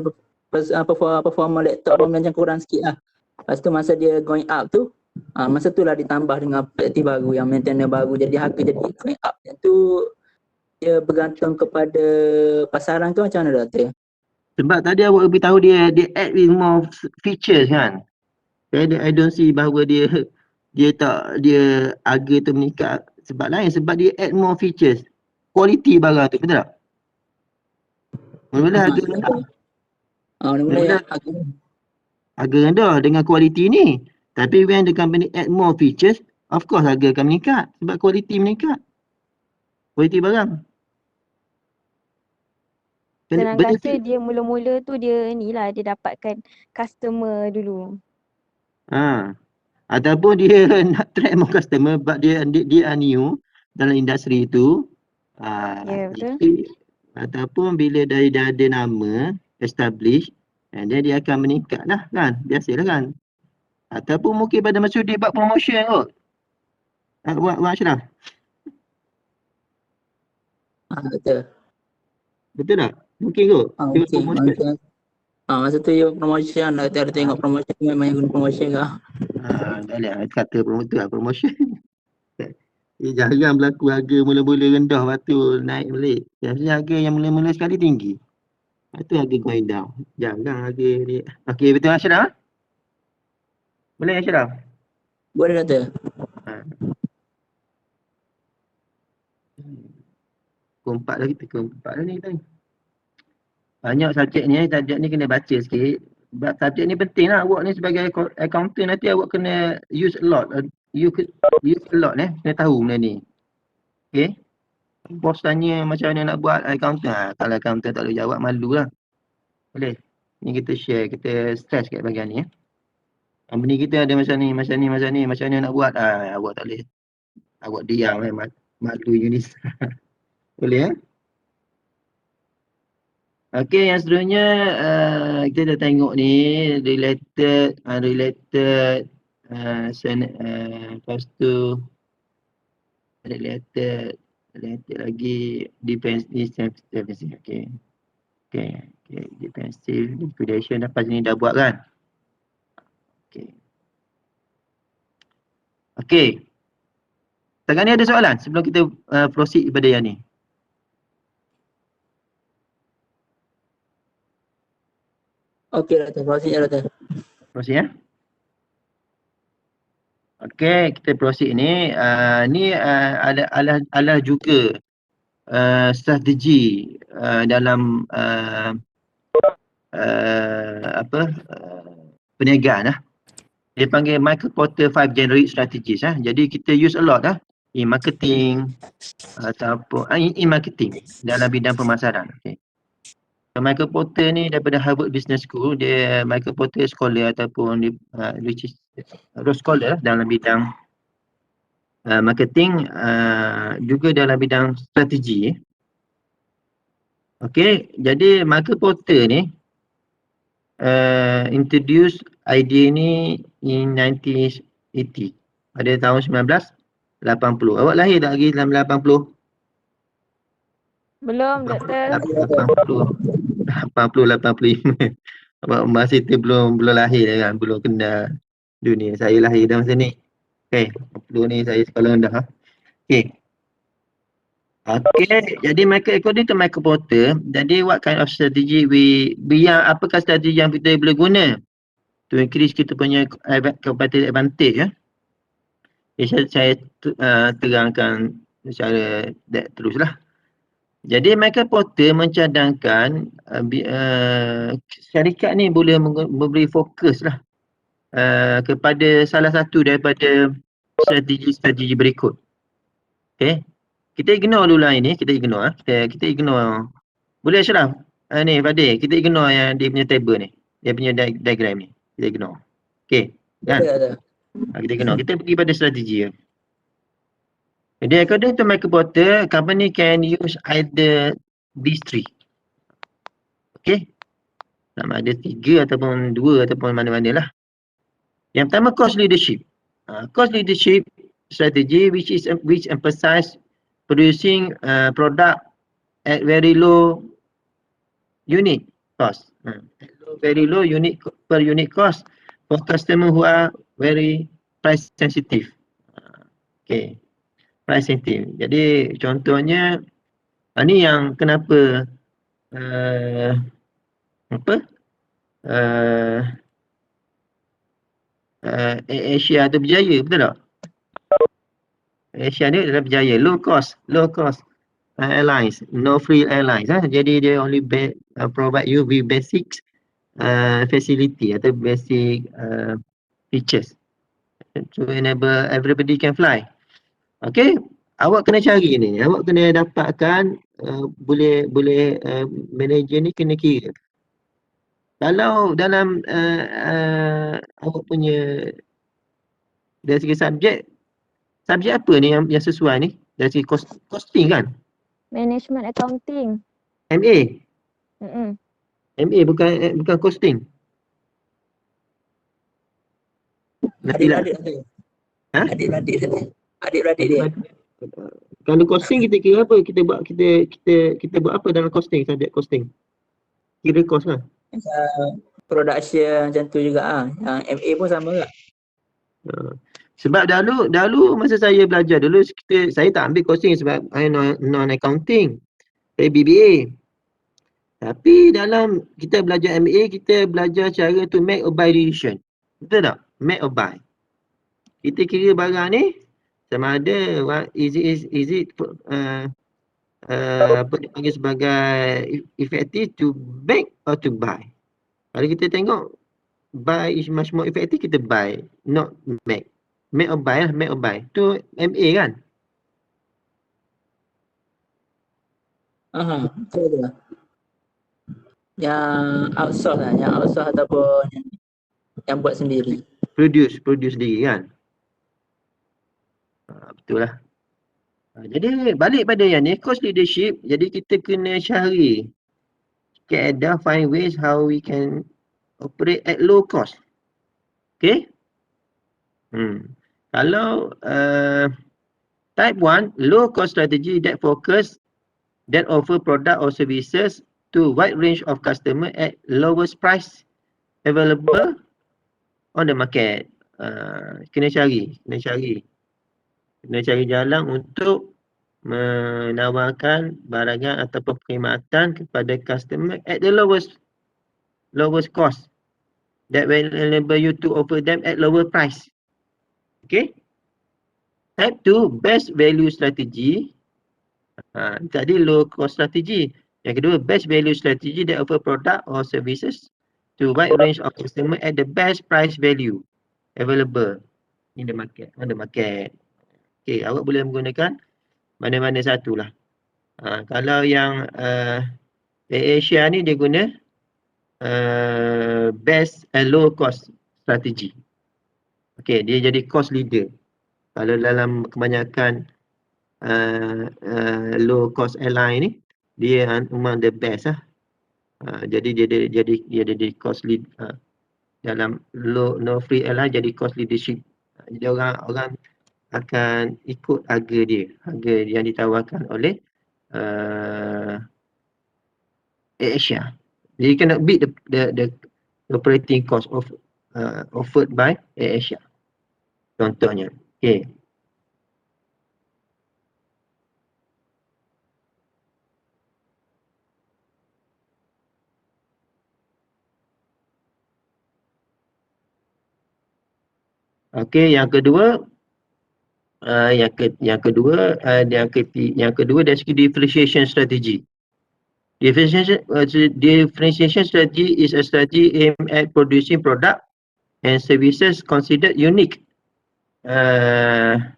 performa laptop pun macam kurang sikit lah. Lepas tu masa dia going up tu, masa tu lah ditambah dengan pelatih baru, yang maintainer baru, jadi harga jadi going up. Yang tu dia bergantung kepada pasaran tu. Macam mana Doktor?
Sebab tadi awak beritahu dia add with more features kan. I don't see bahawa dia harga tu meningkat sebab lain, sebab dia add more features. Quality barang tu, betul tak? Mula-mula harga rendah. Harga rendah dengan quality ni. Tapi when the company add more features, of course harga akan meningkat sebab quality meningkat. Quality barang.
Senang kata dia mula-mula tu dia dapatkan customer dulu.
Ataupun dia nak track more customer but dia new dalam industri itu.
Betul.
Ataupun bila dah ada nama establish, dia akan meningkat lah kan. Biasalah kan. Ataupun mungkin pada masa dia buat promotion kot. Buat Ashraf.
Betul.
Betul tak? Mungkin kot.
Masa tu you promotion lah. Ada tengok promotion, memang yang guna promotion ke?
Tak boleh kata promotion. Jarang berlaku harga mula-mula rendah, lepas tu naik balik. Biasanya harga yang mula-mula sekali tinggi. Lepas tu harga going down. Jarang harga ni. Okey, betul Ashraf? Boleh Ashraf?
Boleh Doktor.
Keempat dah ni kita ni. Banyak subjek ni kena baca sikit. Sebab subjek ni penting lah. Awak ni sebagai accountant nanti awak kena use a lot. Use a lot kena tahu benda ni. Okay. Bos tanya macam mana nak buat accountant. Kalau accountant tak boleh jawab, malu lah. Boleh. Ni kita share, kita stress kat bahagian ni. Company kita ada macam ni, macam mana nak buat. Awak tak boleh. Awak diam malu Yunis. Boleh Okey, yang seterusnya kita dah tengok ni related, lepas tu related lagi defensive. Okey, defensive liquidation lepas ni dah buat kan. Okey. Okey. Setakat ni ada soalan sebelum kita proceed pada yang ni?
Okey Doktor, proceed ya Doktor.
Proceed ya. Okey, kita proceed ni. Ni adalah juga strategi dalam perniagaan lah. Dia panggil Michael Porter 5 Generic Strategies lah. Jadi kita use a lot lah in marketing ataupun in marketing dalam bidang pemasaran. Okay. So, Michael Porter ni daripada Harvard Business School. Dia Michael Porter scholar ataupun which is scholar lah dalam bidang marketing, juga dalam bidang strategi. Okay, jadi Michael Porter ni introduce idea ni in 1980 pada tahun 1980. Awak lahir tak lagi dalam 80?
Belum, Doktor.
85. Awak masa itu belum lahir kan, belum kenal dunia. Saya lahir dah masa ni. Okay, 80 ni saya sekolah rendah. Okay. Okay, jadi according to Michael Porter, jadi what kind of strategy apakah strategi yang kita boleh guna to increase kita punya competitive advantage ya? Saya terangkan secara teruslah. Jadi Michael Porter mencadangkan syarikat ni boleh memberi fokus lah kepada salah satu daripada strategi berikut. Okay. Kita ignore dulu lah ini, kita ignore. Kita ignore. Boleh Ashraf? Ni Fadil, kita ignore yang dia punya table ni. Dia punya diagram ni. Kita ignore. Okay. Kan? Kita ignore. Kita pergi pada strategi. Jadi according to Michael Porter, company can use either these three. Okay. Sama ada 3 ataupun 2 ataupun mana-mana lah. Yang pertama, cost leadership. Cost leadership strategy which emphasize producing product at very low unit cost. Very low per unit cost for customer who are very price sensitive. Okay, price sensitive. Jadi contohnya ni yang kenapa Asia tu berjaya, betul tak? Asia ni adalah berjaya, low cost airlines, no free airlines. Jadi dia only provide you with basic facility atau basic features to enable everybody can fly. Okay, awak kena cari ni, awak kena dapatkan boleh manager ni kena kira. Kalau dalam awak punya dari segi subjek apa ni yang sesuai ni? Dari segi costing kan?
Management accounting.
MA?
Mm-mm.
MA bukan costing.
Adik-adik dia.
Kalau costing kita kira apa? Kita buat apa dalam costing, subjek costing? Kira cost lah.
Production macam tu juga Yang MA pun sama tak?
Sebab dahulu masa saya belajar dulu saya tak ambil costing sebab saya non accounting. Saya BBA. Tapi dalam kita belajar MA, kita belajar cara to make or buy decision. Betul tak? Make or buy. Kita kira barang ni sama ada is it apa dipanggil sebagai effective to make or to buy. Kalau kita tengok buy is much more effective, kita buy, not make. Make or buy lah, make or buy. Tu MA kan?
Betul lah. Yang outsource lah, yang outsource ataupun yang buat sendiri.
Produce sendiri kan? Betul lah. Jadi balik pada yang ni, cost leadership, jadi kita kena cari kaedah, find ways how we can operate at low cost. Okay? Kalau type 1, low cost strategy that offer product or services to wide range of customer at lowest price available on the market. Kena cari jalan untuk menawarkan barangan ataupun perkhidmatan kepada customer at the lowest cost that will enable you to offer them at lower price. Okay. Type 2, best value strategy. Tadi low cost strategy. Yang kedua, best value strategy that offer product or services to wide range of customer at the best price value available in the market, on the market. Okay, awak boleh menggunakan mana-mana satu lah. Kalau yang AirAsia ni dia guna best and low cost strategy. Okay, dia jadi cost leader. Kalau dalam kebanyakan low cost airline ni, dia among the best lah. Jadi dia jadi cost lead dalam no free airline, jadi cost leadership. Jadi orang akan ikut harga yang ditawarkan oleh AirAsia. Jadi kena beat the operating cost of offered by AirAsia. Contohnya. Okay. Okey, yang kedua dari segi differentiation strategy. Differentiation strategy is a strategy aimed at producing product and services considered unique and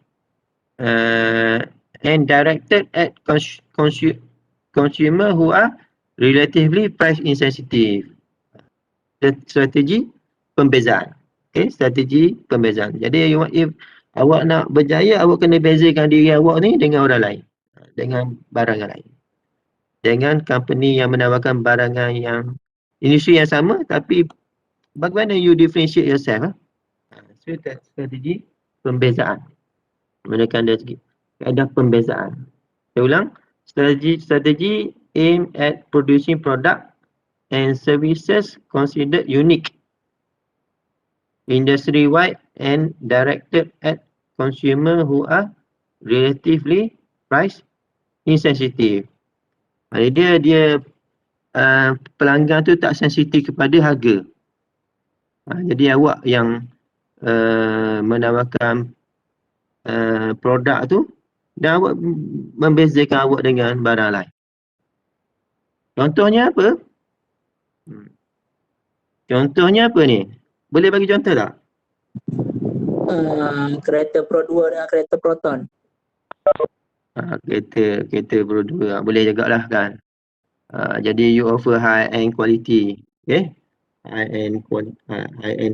directed at consumer who are relatively price insensitive. Strategi pembezaan. Okay, strategi pembezaan. Jadi if awak nak berjaya, awak kena bezakan diri awak ni dengan orang lain, dengan barangan lain, dengan company yang menawarkan barangan yang industri yang sama, tapi bagaimana you differentiate yourself? So strategi pembezaan. Menggunakan dari segi kaedah pembezaan. Saya ulang, strategi aim at producing product and services considered unique, industry-wide and directed at consumer who are relatively price insensitive. Dia pelanggan tu tak sensitif kepada harga. Jadi awak yang menawarkan produk tu dan awak membezakan awak dengan barang lain. Contohnya apa? Contohnya apa ni? Boleh bagi contoh tak?
Kereta Pro 2 dengan kereta Proton.
Kereta Pro 2 boleh jugalah kan. Jadi you offer high end quality, okay? High end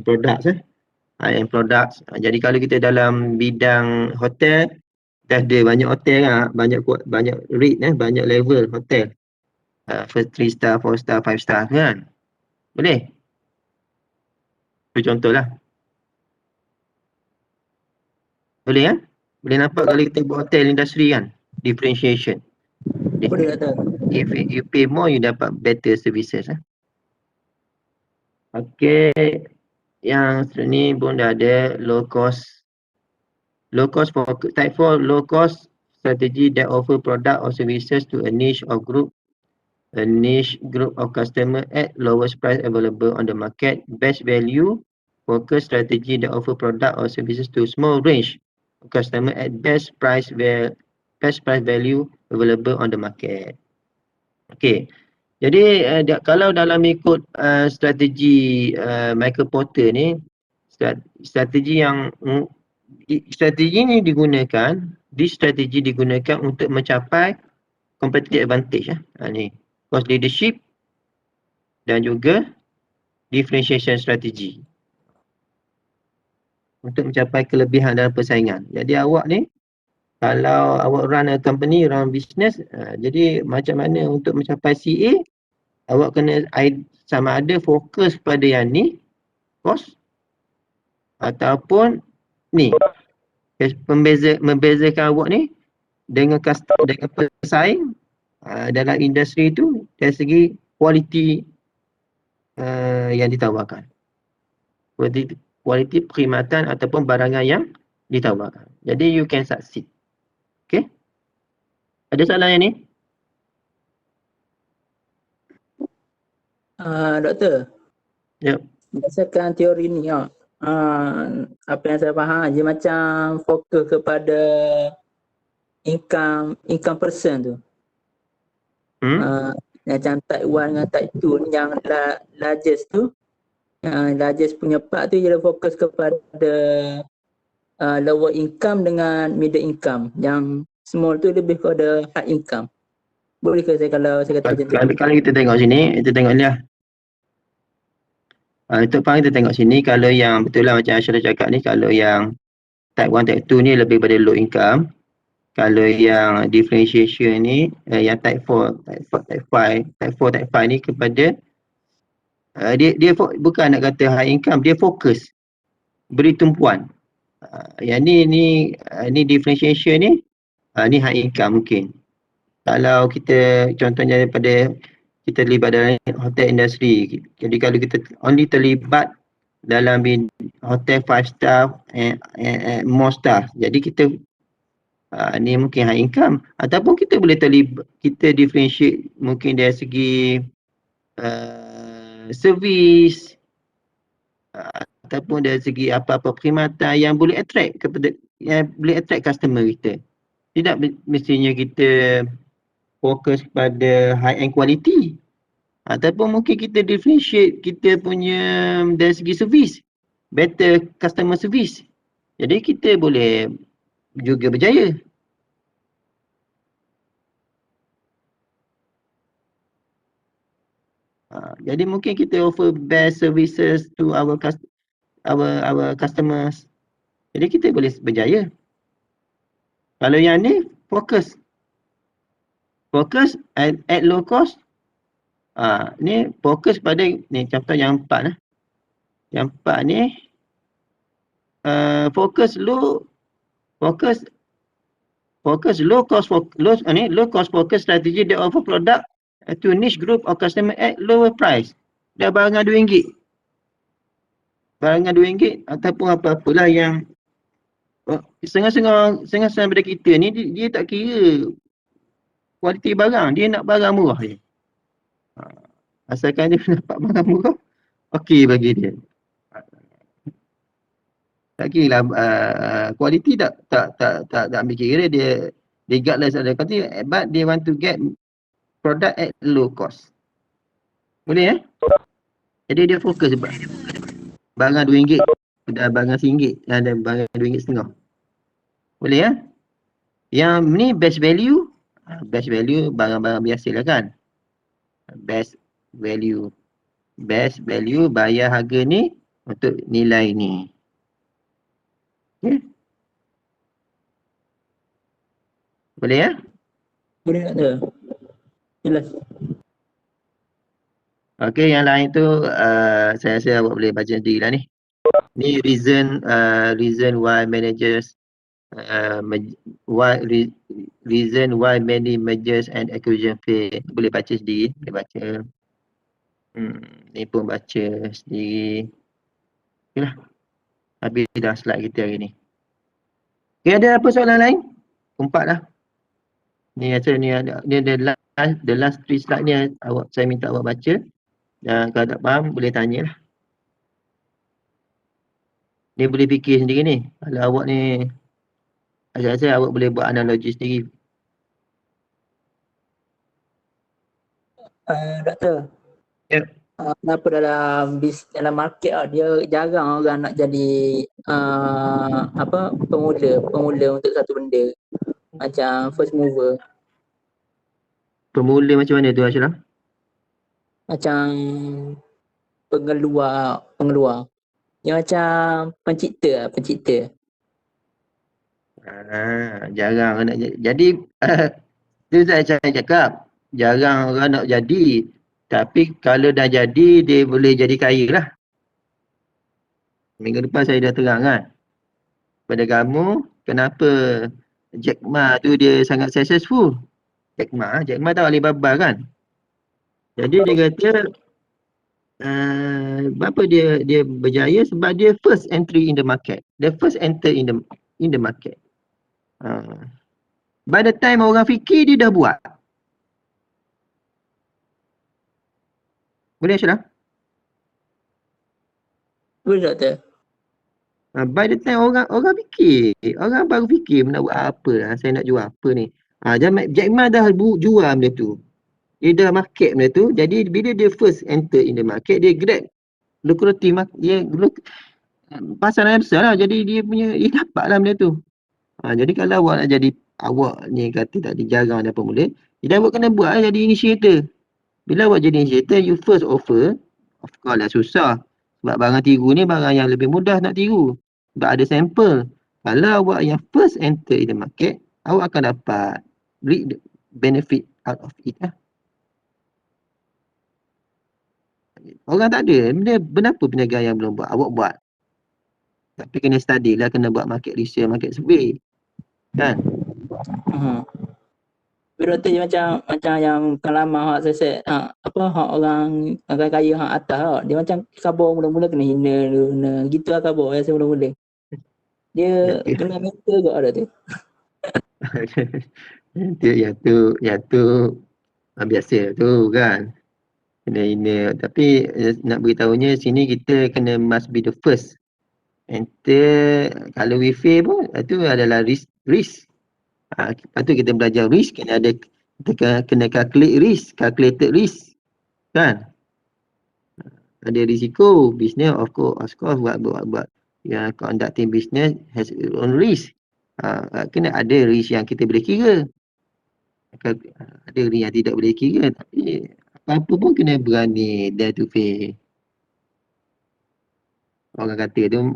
products high end products. Jadi kalau kita dalam bidang hotel, kita ada banyak hotel lah, banyak rate banyak level hotel. First 3 star, 4 star, 5 star kan. Boleh? Itu contohlah. Boleh kan? Boleh nampak kalau kita buat hotel industri kan? Differentiation.
Boleh kata.
If you pay more, you dapat better services. Okay. Yang ni pun dah ada low cost. Low cost for type 4 low cost strategy that offer product or services to a niche group of customer at lowest price available on the market. Best value focus strategy that offer product or services to small range of customer at best price value available on the market. Okay. Jadi kalau dalam ikut strategi Michael Porter ni, strategi ni digunakan untuk mencapai competitive advantage ni, cost leadership dan juga differentiation strategy untuk mencapai kelebihan dalam persaingan. Jadi awak ni kalau awak run a company, run business, jadi macam mana untuk mencapai CA, awak kena sama ada fokus pada yang ni, cost, ataupun ni, membezakan awak ni dengan pesaing dalam industri itu dari segi kualiti yang ditawarkan. kualiti perkhidmatan ataupun barangan yang ditawarkan. Jadi you can succeed. Okay? Ada soalan yang ni?
Doktor.
Ya.
Berdasarkan teori ni, apa yang saya faham, dia macam fokus kepada income person tu. Macam type 1 dengan type 2 ni yang largest tu, yang largest punya part tu dia fokus kepada lower income dengan middle income. Yang small tu lebih kepada high income. Boleh ke saya kalau saya kata macam tu?
Kalau kita tengok sini, kita tengok ni lah. Untuk kita tengok sini, kalau yang betul lah macam Aisyah cakap ni, kalau yang type 1, type 2 ni lebih pada low income. Kalau yang differentiation ni, yang type 4, type 5 ni kepada dia bukan nak kata high income, dia fokus beri tumpuan. Yang ni differentiation ni, ni high income mungkin. Kalau kita contohnya daripada kita terlibat dalam hotel industri, jadi kalau kita only terlibat dalam hotel 5 star and more star, jadi kita ni mungkin high income. Ataupun kita boleh terlibat, kita differentiate mungkin dari segi servis, ataupun dari segi apa-apa perkhidmatan yang boleh attract customer kita. Tidak mestinya kita fokus pada high end quality, ataupun mungkin kita differentiate kita punya dari segi servis, better customer service. Jadi kita boleh juga berjaya. Jadi mungkin kita offer best services to our customers. Jadi kita boleh berjaya. Kalau yang ni fokus at low cost. Ni fokus pada ni contoh yang 4 lah. Yang 4 ni fokus low cost focus strategy that offer product to niche group of customer at lower price. Dah barangan RM2. Barangan RM2 ataupun apa-apalah yang setengah-setengah daripada kita ni dia tak kira kualiti barang, dia nak barang murah je. Asalkan dia dapat barang murah, okey bagi dia. Tak kira lah kualiti tak ambil kira dia regardless of the quality, but they want to get product at low cost. Boleh Jadi dia fokus barang RM2 dah barang RM1 dan barang RM2.50. Boleh Yang ni best value barang-barang biasa lah kan. Best value bayar harga ni untuk nilai ni. Okay. Boleh
Boleh tak tu? Jelas.
Okey, yang lain tu saya rasa awak boleh baca sendiri lah ni. Ni reason why managers reason why many mergers and acquisition fail. Boleh baca sendiri, boleh baca. Ni pun baca sendiri. Okeylah. Habis dah slide kita hari ni. Okay, ada apa soalan lain? 4 lah. Ni ada the last 3 slide ni saya minta awak baca. Dan kalau tak faham boleh tanya lah. Ni boleh fikir sendiri ni. Kalau awak ni saya rasa awak boleh buat analogi sendiri.
Doktor.
Ya.
Kenapa dalam market dia jarang orang nak jadi pemula untuk satu benda. Macam first mover.
Pemula macam mana tu Ashraf?
Macam pengeluar. Dia macam pencipta.
Jarang nak jadi. Tu saya cakap. Jarang orang nak jadi. Tapi kalau dah jadi, dia boleh jadi kaya lah. Minggu depan saya dah terang kan. Pada kamu, kenapa Jack Ma tu dia sangat successful. Jack Ma tahu Alibaba kan. Jadi dia kata, Kenapa dia berjaya? Sebab dia first entry in the market. Dia first enter in the market. By the time orang fikir, dia dah buat. Boleh Syarah?
Boleh doktor?
By the time orang fikir, orang baru fikir nak buat apa lah, saya nak jual apa ni. Jack Ma dah jual benda tu. Dia dah market benda tu, jadi bila dia first enter in the market, dia grab lucrative, dia pasaran yang besar lah, jadi dia dapat lah benda tu. Jadi kalau awak nak jadi, awak ni kata tak dijarang dan pemula, dia awak kena buat lah jadi initiator. Bila awak jadi initiator, you first offer, of course lah susah. Sebab barang tiru ni barang yang lebih mudah nak tiru. Sebab ada sampel. Kalau awak yang first enter in the market, awak akan dapat reap the benefit out of it lah. Orang tak ada. Kenapa perniagaan yang belum buat? Awak buat. Tapi kena study lah, kena buat market research, market survey. Kan?
Tapi doktor dia macam yang pengalaman hak saya hak orang kaya hak atas hak. Dia macam khabar mula-mula kena hina dulu, kena gitu lah khabar saya mula-mula. Dia kena mental ke ada tu.
Yang tu biasa tu kan. Kena hina. Tapi nak beritahunya sini kita kena must be the first. Enter, kalau we fail pun itu adalah risk. Lepas tu kita belajar risk, kita kena calculated risk. Kan? Ada risiko, bisnes of course buat yang conducting business has its own risk. Kena ada risk yang kita boleh kira. Ada risk yang tidak boleh kira, tapi apa-apa pun kena berani dare to fail. Orang kata tu,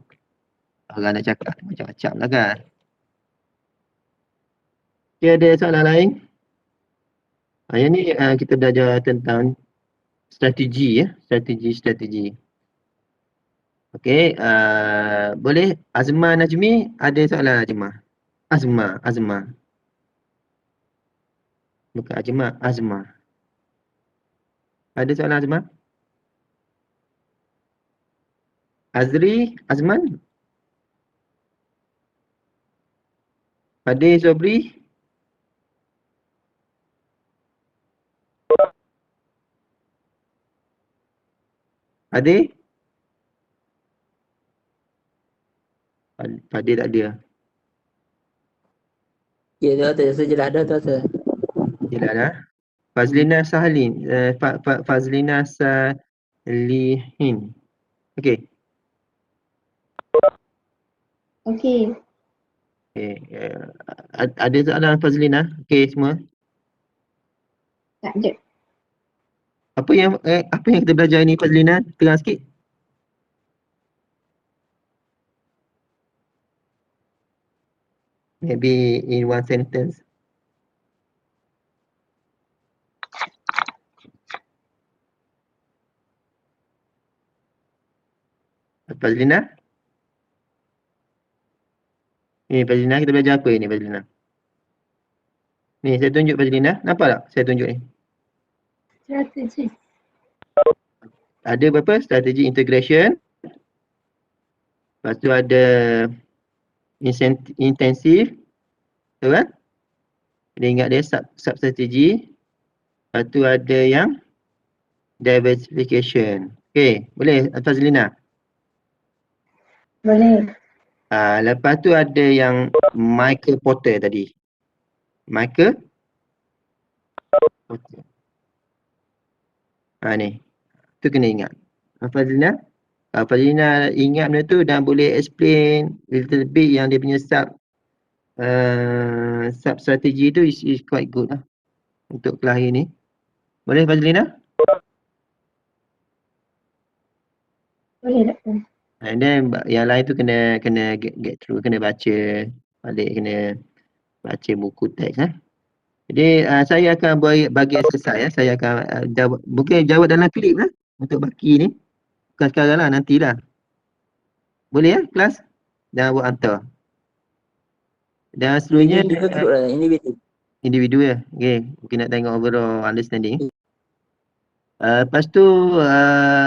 orang nak cakap macam-macam lah kan. Okay, ada soalan lain? Yang ni kita belajar tentang strategi ya, strategi. Okey, boleh Azma Najmi ada soalan Azma. Bukan Azma. Ada soalan Azma? Azman? Fadil Sobri? Fadil tak ada.
Ya doktor, saya jelas dah doktor.
Jelas dah. Fazlina Sahlin. Fazlina Salihin. Okey.
Okey.
Ada soalan Fazlina? Okey semua.
Tak ada.
Apa yang kita belajar ni Fazlina? Terang sikit. Maybe in one sentence. Fazlina? Ni Fazlina, kita belajar apa ni Fazlina? Ni saya tunjuk Fazlina. Nampak tak saya tunjuk ni?
Strategi.
Ada berapa? Strategi integration. Lepas tu ada intensif. Betul kan? Dia ingat dia sub-strategi. Lepas tu ada yang diversification. Okey, boleh Fazlina?
Boleh.
Lepas tu ada yang Michael Porter tadi. Michael Porter. Ni. Tu kena ingat. Fazlina? Fazlina ingat benda tu dan boleh explain little bit yang dia punya sub strategi tu is quite good lah untuk kelas hari ni. Boleh Fazlina?
Boleh doktor.
And then yang lain tu kena get through, kena baca balik, kena baca buku teks Jadi saya akan bagi exercise saya akan mungkin jawab dalam klip untuk baki ni. Bukan sekarang lah, nantilah. Boleh kelas? Dan buat hantar. Dan seterusnya individu ya. Okey, mungkin nak tengok overall understanding. Lepas tu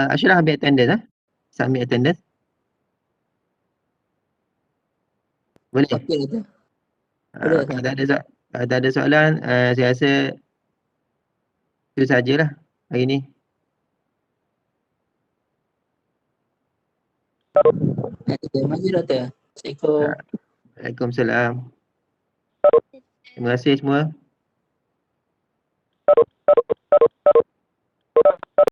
Ashraf ambil attendance submit attendance. Boleh?
Okey doktor. Boleh.
Kalau tak ada soalan, saya rasa itu sajalah hari ni.
Terima kasih doktor. Assalamualaikum.
Waalaikumsalam. Terima kasih semua.